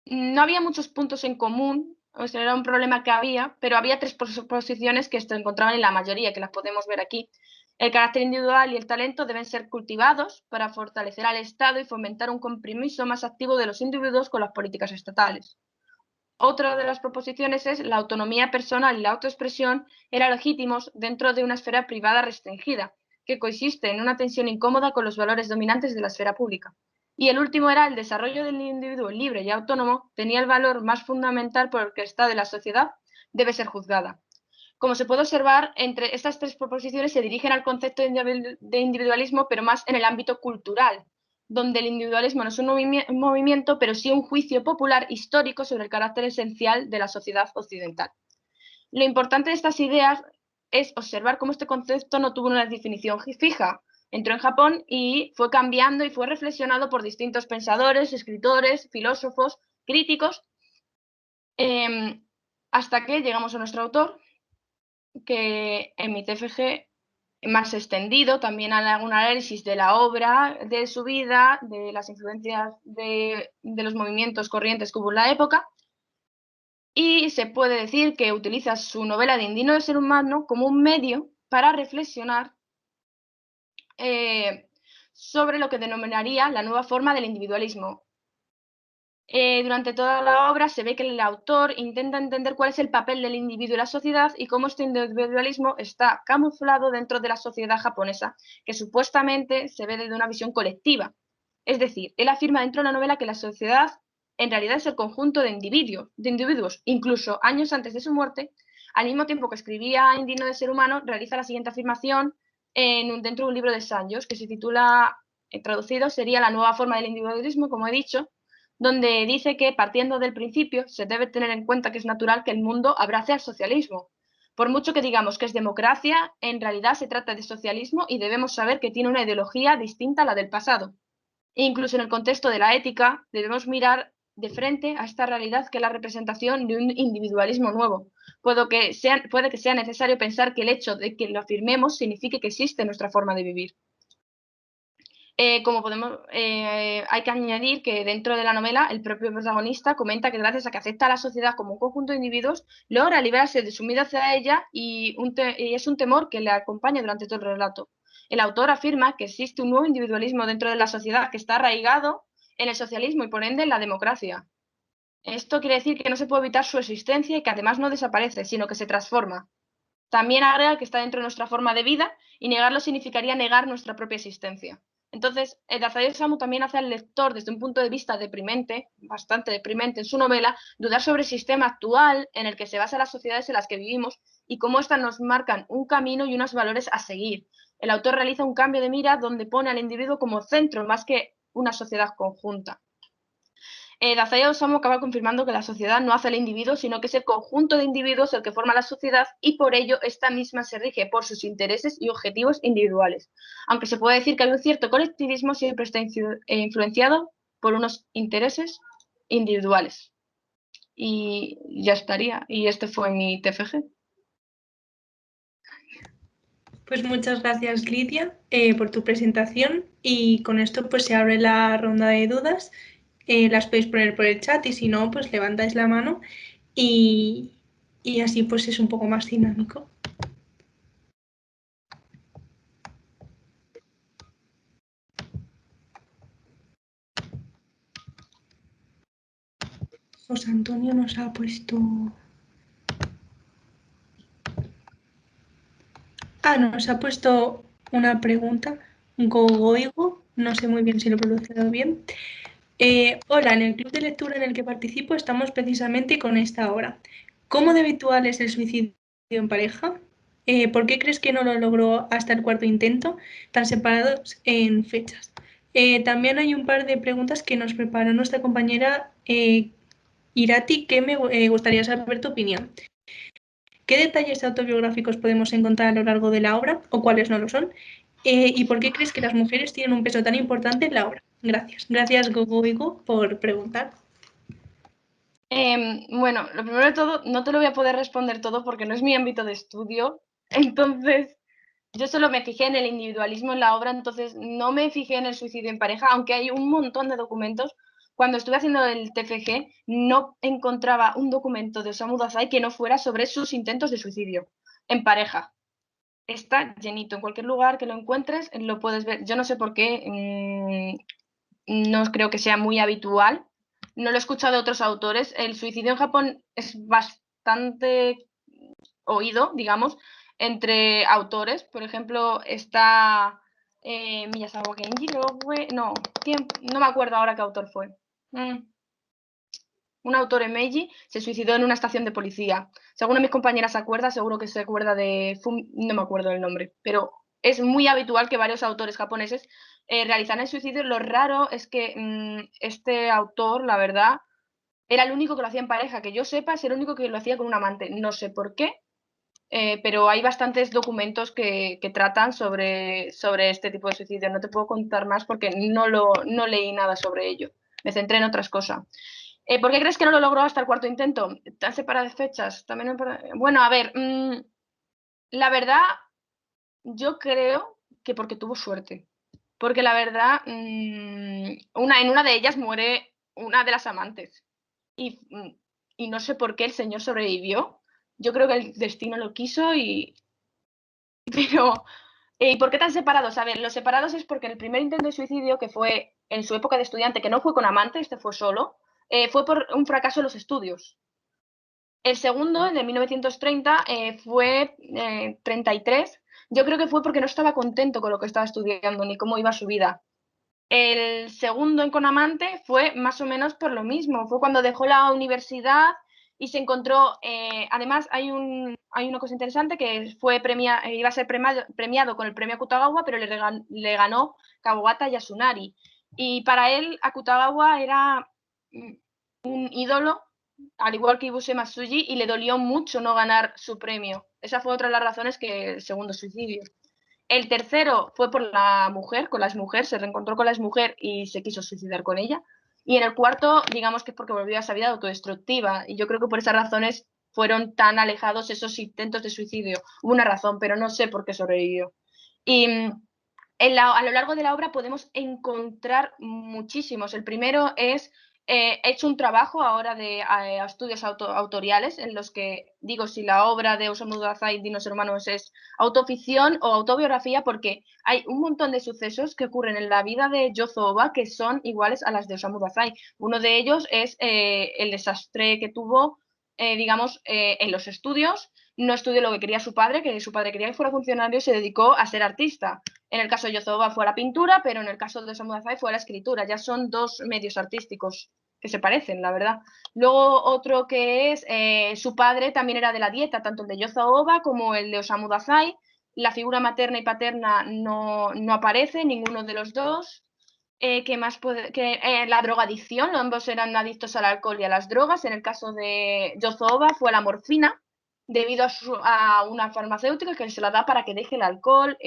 No había muchos puntos en común, o sea, era un problema que había, pero había tres posiciones que se encontraban en la mayoría, que las podemos ver aquí. El carácter individual y el talento deben ser cultivados para fortalecer al Estado y fomentar un compromiso más activo de los individuos con las políticas estatales. Otra de las proposiciones es la autonomía personal y la autoexpresión eran legítimos dentro de una esfera privada restringida, que coexiste en una tensión incómoda con los valores dominantes de la esfera pública. Y el último era el desarrollo del individuo libre y autónomo, tenía el valor más fundamental por el que el Estado de la sociedad debe ser juzgada. Como se puede observar, entre estas tres proposiciones se dirigen al concepto de individualismo, pero más en el ámbito cultural, donde el individualismo no es un movimiento, pero sí un juicio popular histórico sobre el carácter esencial de la sociedad occidental. Lo importante de estas ideas es observar cómo este concepto no tuvo una definición fija. Entró en Japón y fue cambiando y fue reflexionado por distintos pensadores, escritores, filósofos, críticos, hasta que llegamos a nuestro autor, que en mi TFG más extendido también hago un análisis de la obra, de su vida, de las influencias de los movimientos corrientes que hubo en la época, y se puede decir que utiliza su novela de Indigno de ser humano como un medio para reflexionar sobre lo que denominaría la nueva forma del individualismo. Durante toda la obra se ve que el autor intenta entender cuál es el papel del individuo en la sociedad y cómo este individualismo está camuflado dentro de la sociedad japonesa, que supuestamente se ve desde una visión colectiva. Es decir, él afirma dentro de la novela que la sociedad en realidad es el conjunto de individuos. Incluso años antes de su muerte, al mismo tiempo que escribía Indigno de ser humano, realiza la siguiente afirmación dentro de un libro de ensayos que se titula, traducido, sería La nueva forma del individualismo, como he dicho, donde dice que, partiendo del principio, se debe tener en cuenta que es natural que el mundo abrace al socialismo. Por mucho que digamos que es democracia, en realidad se trata de socialismo y debemos saber que tiene una ideología distinta a la del pasado. E incluso en el contexto de la ética, debemos mirar de frente a esta realidad que es la representación de un individualismo nuevo. Puede que sea necesario pensar que el hecho de que lo afirmemos signifique que existe nuestra forma de vivir. Hay que añadir que dentro de la novela el propio protagonista comenta que gracias a que acepta a la sociedad como un conjunto de individuos, logra librarse de su miedo hacia ella y es un temor que le acompaña durante todo el relato. El autor afirma que existe un nuevo individualismo dentro de la sociedad que está arraigado en el socialismo y por ende en la democracia. Esto quiere decir que no se puede evitar su existencia y que además no desaparece, sino que se transforma. También agrega que está dentro de nuestra forma de vida y negarlo significaría negar nuestra propia existencia. Entonces, Dazai Osamu también hace al lector, desde un punto de vista deprimente, bastante deprimente en su novela, dudar sobre el sistema actual en el que se basan las sociedades en las que vivimos y cómo éstas nos marcan un camino y unos valores a seguir. El autor realiza un cambio de mira donde pone al individuo como centro más que una sociedad conjunta. Dazai Osamu acaba confirmando que la sociedad no hace al individuo, sino que es el conjunto de individuos el que forma la sociedad y por ello esta misma se rige por sus intereses y objetivos individuales. Aunque se puede decir que hay un cierto colectivismo, siempre está influenciado por unos intereses individuales. Y ya estaría. Y este fue mi TFG. Pues muchas gracias, Lidia, por tu presentación, y con esto pues se abre la ronda de dudas. Las podéis poner por el chat y si no, pues levantáis la mano y así pues es un poco más dinámico. José Antonio nos ha puesto... nos ha puesto una pregunta. Gogoigo, no sé muy bien si lo he pronunciado bien. Hola, en el club de lectura en el que participo estamos precisamente con esta obra. ¿Cómo de habitual es el suicidio en pareja? ¿Por qué crees que no lo logró hasta el cuarto intento, tan separados en fechas? También hay un par de preguntas que nos preparó nuestra compañera Irati, que me gustaría saber tu opinión. ¿Qué detalles autobiográficos podemos encontrar a lo largo de la obra o cuáles no lo son? ¿Y por qué crees que las mujeres tienen un peso tan importante en la obra? Gracias. Gracias, Gogoigo, por preguntar. Bueno, lo primero de todo, no te lo voy a poder responder todo porque no es mi ámbito de estudio. Entonces, yo solo me fijé en el individualismo en la obra, entonces no me fijé en el suicidio en pareja, aunque hay un montón de documentos. Cuando estuve haciendo el TFG, no encontraba un documento de Osamu Dazai que no fuera sobre sus intentos de suicidio en pareja. Está llenito. En cualquier lugar que lo encuentres, lo puedes ver. Yo no sé por qué, no creo que sea muy habitual. No lo he escuchado de otros autores. El suicidio en Japón es bastante oído, digamos, entre autores. Por ejemplo, está Miyazawa Kenji, no me acuerdo ahora qué autor fue. Un autor en Meiji se suicidó en una estación de policía. Si alguna de mis compañeras se acuerda, seguro que se acuerda de... no me acuerdo el nombre, pero es muy habitual que varios autores japoneses realizaran el suicidio. Lo raro es que este autor, la verdad, era el único que lo hacía en pareja. Que yo sepa, es el único que lo hacía con un amante. No sé por qué, pero hay bastantes documentos que tratan sobre este tipo de suicidio. No te puedo contar más porque no leí nada sobre ello. Me centré en otras cosas. ¿Por qué crees que no lo logró hasta el cuarto intento? ¿Tan separadas fechas? También bueno, a ver, la verdad, yo creo que porque tuvo suerte. Porque la verdad, en una de ellas muere una de las amantes. Y no sé por qué el señor sobrevivió. Yo creo que el destino lo quiso Pero, ¿y por qué tan separados? A ver, los separados es porque el primer intento de suicidio, que fue en su época de estudiante, que no fue con amante, este fue solo, fue por un fracaso en los estudios. El segundo, el de 1930, fue 33. Yo creo que fue porque no estaba contento con lo que estaba estudiando ni cómo iba su vida. El segundo en Con amante fue más o menos por lo mismo. Fue cuando dejó la universidad y se encontró. Además, hay una cosa interesante que iba a ser premiado con el premio Akutagawa, pero le ganó Kawabata Yasunari. Y para él, Akutagawa era un ídolo, al igual que Ibuse Matsuji, y le dolió mucho no ganar su premio. Esa fue otra de las razones que el segundo suicidio. El tercero fue por la mujer, con la exmujer, se reencontró con la exmujer y se quiso suicidar con ella. Y en el cuarto, digamos que es porque volvió a esa vida autodestructiva. Y yo creo que por esas razones fueron tan alejados esos intentos de suicidio. Hubo una razón, pero no sé por qué sobrevivió. Y a lo largo de la obra podemos encontrar muchísimos. El primero es, he hecho un trabajo ahora de estudios autoriales en los que digo si la obra de Osamu Dazai, Dinos Hermanos, es autoficción o autobiografía, porque hay un montón de sucesos que ocurren en la vida de Yozo Oba que son iguales a las de Osamu Dazai. Uno de ellos es el desastre que tuvo, digamos, en los estudios. No estudió lo que quería su padre, que su padre quería que fuera funcionario y se dedicó a ser artista. En el caso de Yozo Oba fue la pintura, pero en el caso de Osamu Dazai fue la escritura. Ya son dos medios artísticos que se parecen, la verdad. Luego otro que es, su padre también era de la dieta, tanto el de Yozo Oba como el de Osamu Dazai. La figura materna y paterna no aparece, ninguno de los dos. ¿Qué más la drogadicción, ambos eran adictos al alcohol y a las drogas. En el caso de Yozo Oba fue la morfina, debido a una farmacéutica que se la da para que deje el alcohol.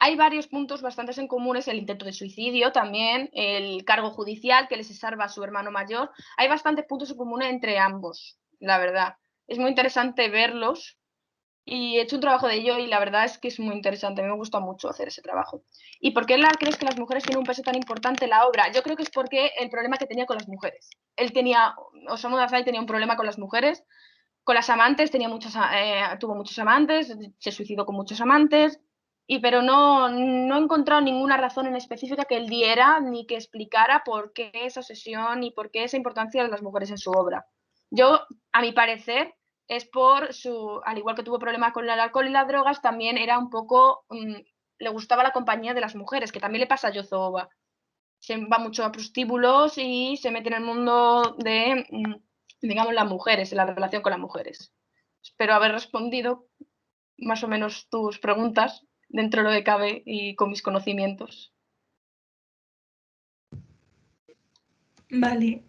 Hay varios puntos bastante en comunes, el intento de suicidio también, el cargo judicial que les salva a su hermano mayor. Hay bastantes puntos en común entre ambos, la verdad. Es muy interesante verlos y he hecho un trabajo de ello y la verdad es que es muy interesante. Me gusta mucho hacer ese trabajo. ¿Y por qué crees que las mujeres tienen un peso tan importante en la obra? Yo creo que es porque el problema que tenía con las mujeres. Osamu Dazai tenía un problema con las mujeres, con las amantes, tuvo muchos amantes, se suicidó con muchos amantes, pero no he encontrado ninguna razón en específica que él diera ni que explicara por qué esa obsesión y por qué esa importancia de las mujeres en su obra. Yo, a mi parecer, es por al igual que tuvo problemas con el alcohol y las drogas, también era un poco, le gustaba la compañía de las mujeres, que también le pasa a Yozo Oba. Se va mucho a prostíbulos y se mete en el mundo de, digamos, las mujeres, en la relación con las mujeres. Espero haber respondido más o menos tus preguntas dentro de lo que cabe y con mis conocimientos. Vale,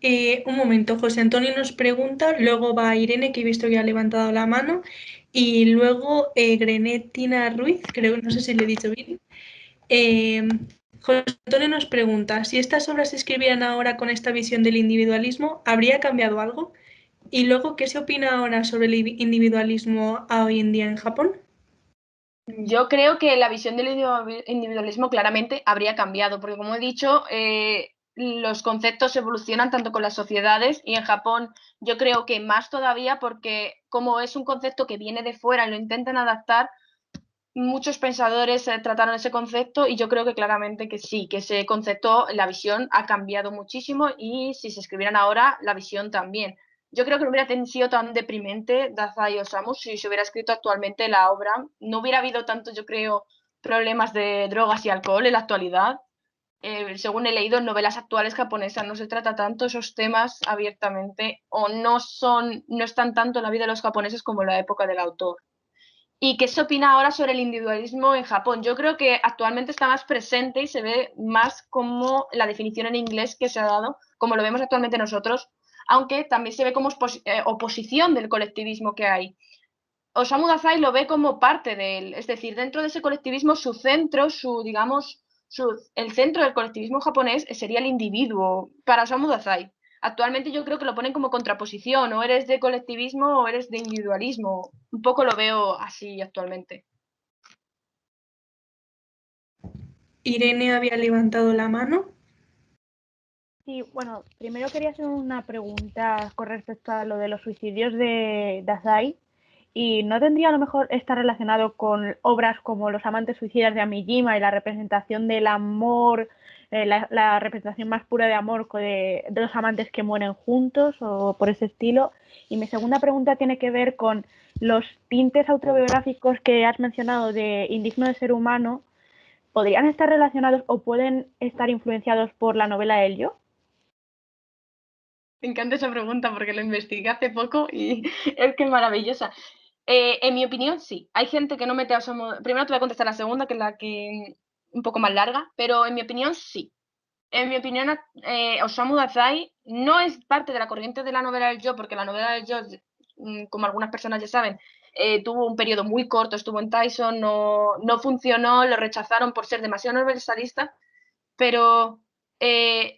un momento. José Antonio nos pregunta, luego va Irene, que he visto que ha levantado la mano, y luego Grenetina Ruiz, creo que no sé si le he dicho bien. José Antonio nos pregunta, si estas obras se escribieran ahora con esta visión del individualismo, ¿habría cambiado algo? Y luego, ¿qué se opina ahora sobre el individualismo hoy en día en Japón? Yo creo que la visión del individualismo claramente habría cambiado, porque como he dicho, los conceptos evolucionan tanto con las sociedades y en Japón yo creo que más todavía porque como es un concepto que viene de fuera y lo intentan adaptar, muchos pensadores trataron ese concepto y yo creo que claramente que sí, que ese concepto, la visión ha cambiado muchísimo y si se escribieran ahora, la visión también. Yo creo que no hubiera sido tan deprimente Dazai Osamu si se hubiera escrito actualmente la obra. No hubiera habido tanto, yo creo, problemas de drogas y alcohol en la actualidad. Según he leído en novelas actuales japonesas, no se trata tanto esos temas abiertamente o no están tanto en la vida de los japoneses como en la época del autor. ¿Y qué se opina ahora sobre el individualismo en Japón? Yo creo que actualmente está más presente y se ve más como la definición en inglés que se ha dado, como lo vemos actualmente nosotros, aunque también se ve como oposición del colectivismo que hay. Osamu Dazai lo ve como parte de él, es decir, dentro de ese colectivismo su centro, el centro del colectivismo japonés sería el individuo para Osamu Dazai. Actualmente yo creo que lo ponen como contraposición, o eres de colectivismo o eres de individualismo. Un poco lo veo así actualmente. Irene había levantado la mano. Sí, bueno, primero quería hacer una pregunta con respecto a lo de los suicidios de Dazai. ¿Y no tendría a lo mejor estar relacionado con obras como Los amantes suicidas de Amijima y la representación del amor, la representación más pura de amor de los amantes que mueren juntos o por ese estilo? Y mi segunda pregunta tiene que ver con los tintes autobiográficos que has mencionado de Indigno de ser humano. ¿Podrían estar relacionados o pueden estar influenciados por la novela Ello? Me encanta esa pregunta porque lo investigué hace poco y es que es maravillosa. En mi opinión, sí. Hay gente que no mete a Osamu. Primero te voy a contestar la segunda, que es la que un poco más larga, pero en mi opinión, sí. En mi opinión, Osamu Dazai no es parte de la corriente de la novela del yo, porque la novela del yo, como algunas personas ya saben, tuvo un periodo muy corto, estuvo en Tyson, no funcionó, lo rechazaron por ser demasiado universalista, pero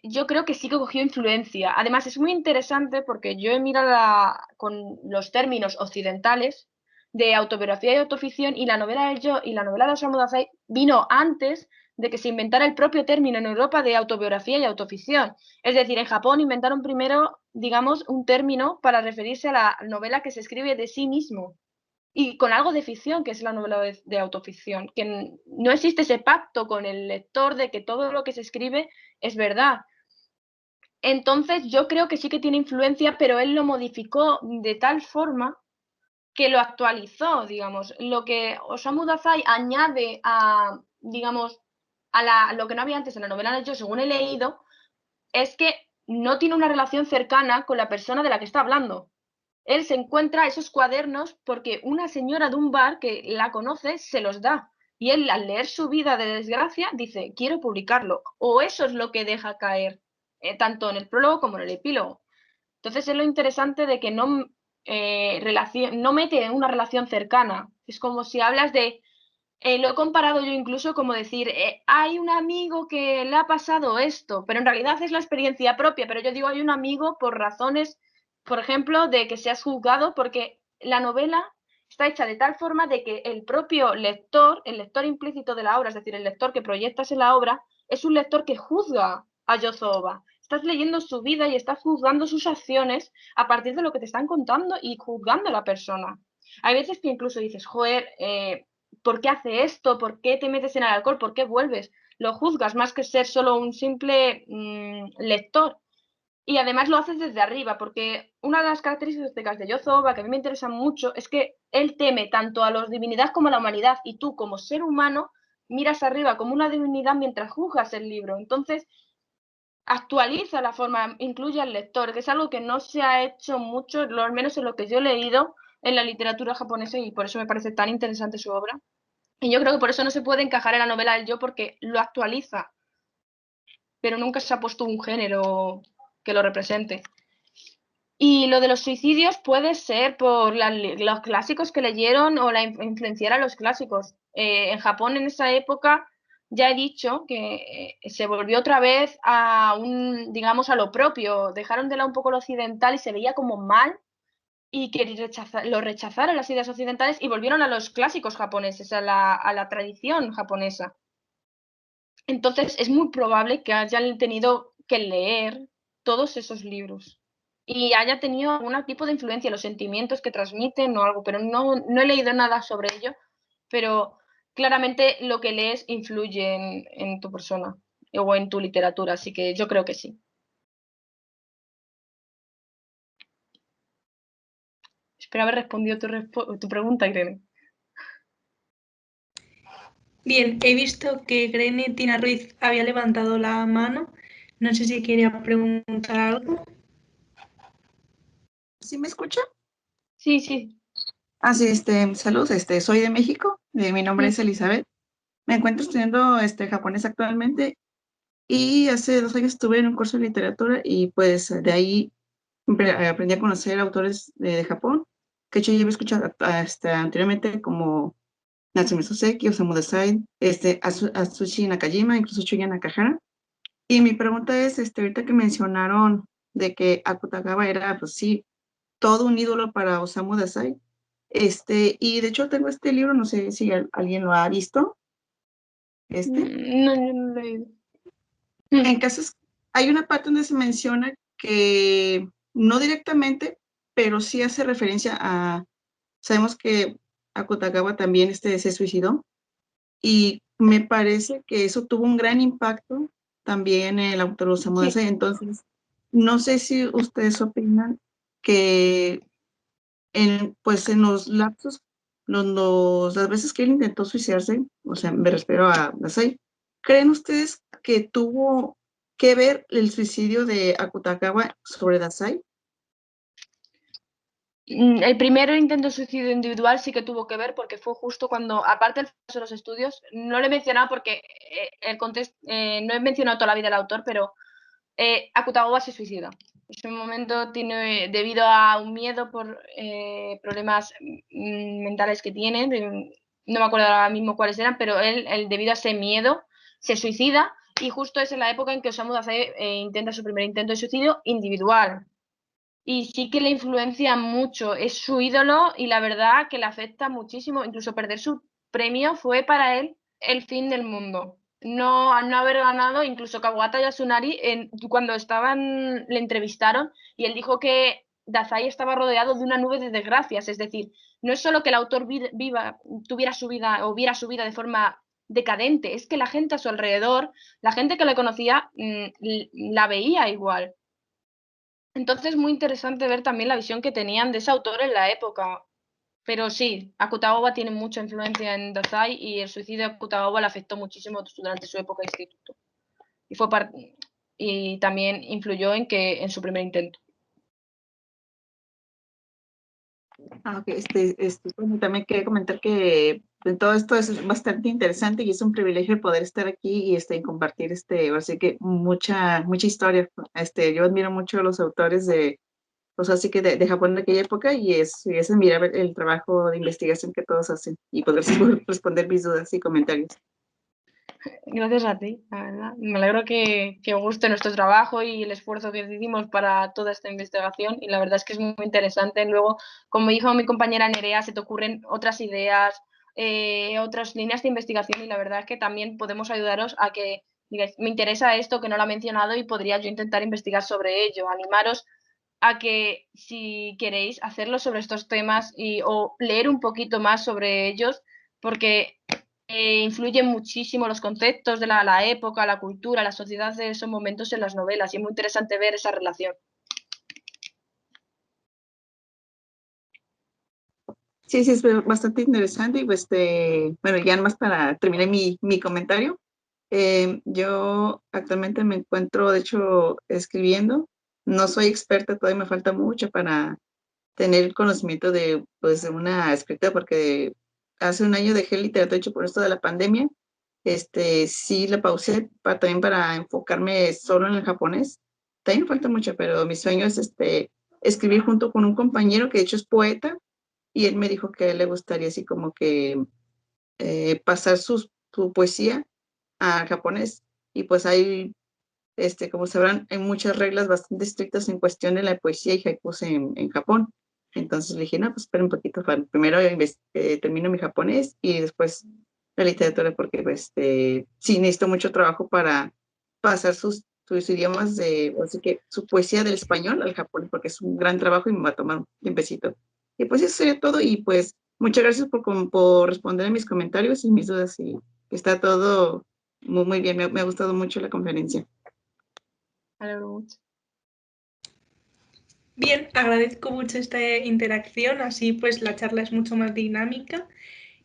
yo creo que sí que cogió influencia. Además, es muy interesante porque yo he mirado con los términos occidentales de autobiografía y autoficción, y la novela del yo y la novela de Osamu Dazai vino antes de que se inventara el propio término en Europa de autobiografía y autoficción. Es decir, en Japón inventaron primero, digamos, un término para referirse a la novela que se escribe de sí mismo y con algo de ficción, que es la novela de autoficción, que no existe ese pacto con el lector de que todo lo que se escribe es verdad. Entonces yo creo que sí que tiene influencia, pero él lo modificó de tal forma que lo actualizó, digamos. Lo que Osamu Dazai añade a, digamos, lo que no había antes en la novela de yo, según he leído, es que no tiene una relación cercana con la persona de la que está hablando. Él se encuentra esos cuadernos porque una señora de un bar que la conoce se los da. Y él, al leer su vida de desgracia, dice, quiero publicarlo. O eso es lo que deja caer, tanto en el prólogo como en el epílogo. Entonces es lo interesante de que no mete una relación cercana. Es como si hablas de... lo he comparado yo incluso como decir, hay un amigo que le ha pasado esto, pero en realidad es la experiencia propia, pero yo digo hay un amigo por razones, por ejemplo, de que seas juzgado, porque la novela está hecha de tal forma de que el propio lector, el lector implícito de la obra, es decir, el lector que proyectas en la obra, es un lector que juzga a Yozo Oba. Estás leyendo su vida y estás juzgando sus acciones a partir de lo que te están contando y juzgando a la persona. Hay veces que incluso dices, joder, ¿por qué hace esto? ¿Por qué te metes en el alcohol? ¿Por qué vuelves? Lo juzgas más que ser solo un simple lector. Y además lo haces desde arriba, porque una de las características de Yozo Oba que a mí me interesan mucho es que él teme tanto a los divinidades como a la humanidad, y tú como ser humano miras arriba como una divinidad mientras juzgas el libro. Entonces actualiza la forma, incluye al lector, que es algo que no se ha hecho mucho, al menos en lo que yo he leído en la literatura japonesa, y por eso me parece tan interesante su obra. Y yo creo que por eso no se puede encajar en la novela del yo, porque lo actualiza, pero nunca se ha puesto un género que lo represente. Y lo de los suicidios puede ser por los clásicos que leyeron o la influenciar a los clásicos. En Japón en esa época ya he dicho que se volvió otra vez digamos, a lo propio. Dejaron de lado un poco lo occidental y se veía como mal, y que lo rechazaron las ideas occidentales y volvieron a los clásicos japoneses, a la tradición japonesa. Entonces es muy probable que hayan tenido que leer todos esos libros y haya tenido algún tipo de influencia, los sentimientos que transmiten o algo, pero no he leído nada sobre ello, pero claramente lo que lees influye en tu persona o en tu literatura, así que yo creo que sí. Espero haber respondido tu pregunta, Irene. Bien, he visto que Irene Tina Ruiz había levantado la mano. No sé si quería preguntar algo. ¿Sí me escucha? Sí, sí. Ah, sí, salud, soy de México, mi nombre es Elizabeth. Me encuentro estudiando japonés actualmente y hace 2 años estuve en un curso de literatura y pues de ahí aprendí a conocer autores de Japón, que yo ya había escuchado anteriormente como Natsume Soseki, Osamu Dazai, Atsushi Nakajima, incluso Chuya Nakahara. Y mi pregunta es, ahorita que mencionaron de que Akutagawa era, pues sí, todo un ídolo para Osamu Dazai. Y de hecho tengo este libro, no sé si alguien lo ha visto. No, yo no lo he leído. En casos, hay una parte donde se menciona que no directamente, pero sí hace referencia a, sabemos que Akutagawa también se suicidó y me parece que eso tuvo un gran impacto también en el autor Osamu Sí. Dazai. Entonces, no sé si ustedes opinan que pues en los lapsos, las veces que él intentó suicidarse, o sea, me refiero a Dazai, ¿creen ustedes que tuvo que ver el suicidio de Akutagawa sobre Dazai? El primer intento de suicidio individual sí que tuvo que ver porque fue justo cuando, aparte del fracaso de los estudios, no lo he mencionado porque el contexto, no he mencionado toda la vida del autor, pero Akutagawa se suicida. En un momento tiene, debido a un miedo por problemas mentales que tiene, no me acuerdo ahora mismo cuáles eran, pero él debido a ese miedo se suicida y justo es en la época en que Osamu Dazai intenta su primer intento de suicidio individual. Y sí que le influencia mucho, es su ídolo y la verdad que le afecta muchísimo. Incluso perder su premio fue para él el fin del mundo. No, al no haber ganado, incluso Kawabata Yasunari, cuando le entrevistaron y él dijo que Dazai estaba rodeado de una nube de desgracias. Es decir, no es solo que el autor tuviera su vida o viera su vida de forma decadente, es que la gente a su alrededor, la gente que le conocía, la veía igual. Entonces, muy interesante ver también la visión que tenían de ese autor en la época. Pero sí, Akutagawa tiene mucha influencia en Dazai y el suicidio de Akutagawa le afectó muchísimo durante su época de instituto. Y también influyó en su primer intento. Ok, bueno, también quería comentar que todo esto es bastante interesante y es un privilegio el poder estar aquí y compartir así que mucha historia. Yo admiro mucho a los autores pues así que de Japón de aquella época y es admirable el trabajo de investigación que todos hacen. Y pues gracias por responder mis dudas y comentarios. Gracias a ti, la verdad. Me alegro que os guste nuestro trabajo y el esfuerzo que hicimos para toda esta investigación y la verdad es que es muy interesante. Luego, como dijo mi compañera Nerea, se te ocurren otras ideas, otras líneas de investigación y la verdad es que también podemos ayudaros a que digáis, me interesa esto que no lo ha mencionado y podría yo intentar investigar sobre ello. Animaros a que si queréis hacerlo sobre estos temas o leer un poquito más sobre ellos, porque influyen muchísimo los conceptos de la época, la cultura, la sociedad de esos momentos en las novelas y es muy interesante ver esa relación. Sí, es bastante interesante y pues, bueno, ya más para terminar mi comentario. Yo actualmente me encuentro, de hecho, escribiendo. No soy experta, todavía me falta mucho para tener conocimiento de, pues, de una escritora, porque hace un año dejé literatura, de hecho, por esto de la pandemia. Sí la pausé también para enfocarme solo en el japonés. También me falta mucho, pero mi sueño es escribir junto con un compañero que de hecho es poeta y él me dijo que a él le gustaría así como que pasar su poesía al japonés. Y pues hay, como sabrán, hay muchas reglas bastante estrictas en cuestión de la poesía y haikus en Japón. Entonces le dije, no, pues espera un poquito, primero termino mi japonés y después la literatura, porque pues, sí necesito mucho trabajo para pasar sus idiomas, así que su poesía del español al japonés, porque es un gran trabajo y me va a tomar un tiempecito. Y pues eso sería todo y pues muchas gracias por responder a mis comentarios y mis dudas y está todo muy bien, me ha gustado mucho la conferencia. Me alegro mucho. Bien, agradezco mucho esta interacción, así pues la charla es mucho más dinámica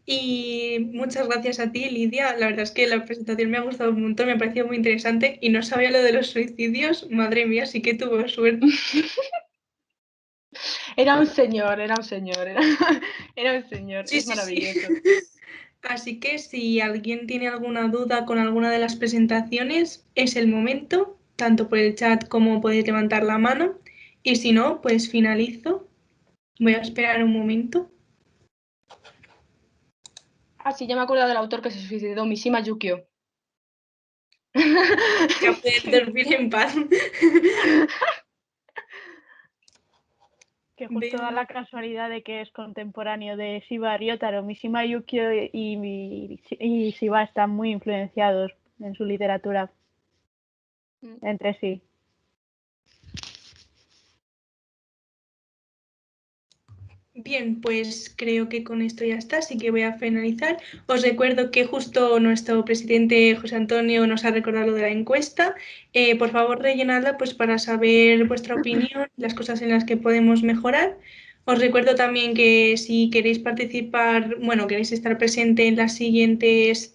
y muchas gracias a ti, Lidia. La verdad es que la presentación me ha gustado un montón, me ha parecido muy interesante y no sabía lo de los suicidios. Madre mía, sí que tuvo suerte. Era un señor, era un señor, era un señor, Sí, es sí, sí. maravilloso. Así que si alguien tiene alguna duda con alguna de las presentaciones, es el momento, tanto por el chat como podéis levantar la mano. Y si no, pues finalizo. Voy a esperar un momento. Ah, sí, ya me acuerdo del autor que se suicidó, Mishima Yukio. Ya pueden dormir en paz. Que justo da la casualidad de que es contemporáneo de Shiba Ryotaro. Mishima Yukio y Shiba están muy influenciados en su literatura entre sí. Bien, pues creo que con esto ya está, así que voy a finalizar. Os recuerdo que justo nuestro presidente José Antonio nos ha recordado lo de la encuesta. Por favor, rellenadla pues, para saber vuestra opinión, las cosas en las que podemos mejorar. Os recuerdo también que si queréis participar, bueno, queréis estar presente en las siguientes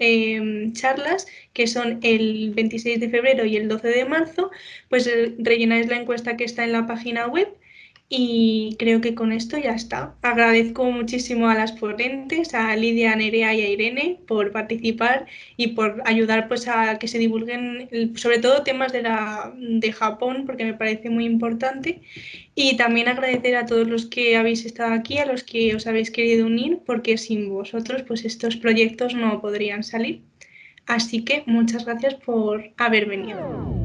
charlas, que son el 26 de febrero y el 12 de marzo, pues rellenáis la encuesta que está en la página web. Y creo que con esto ya está. Agradezco muchísimo a las ponentes, a Lidia, a Nerea y a Irene por participar y por ayudar pues, a que se divulguen sobre todo temas de Japón, porque me parece muy importante. Y también agradecer a todos los que habéis estado aquí, a los que os habéis querido unir, porque sin vosotros pues, estos proyectos no podrían salir. Así que muchas gracias por haber venido.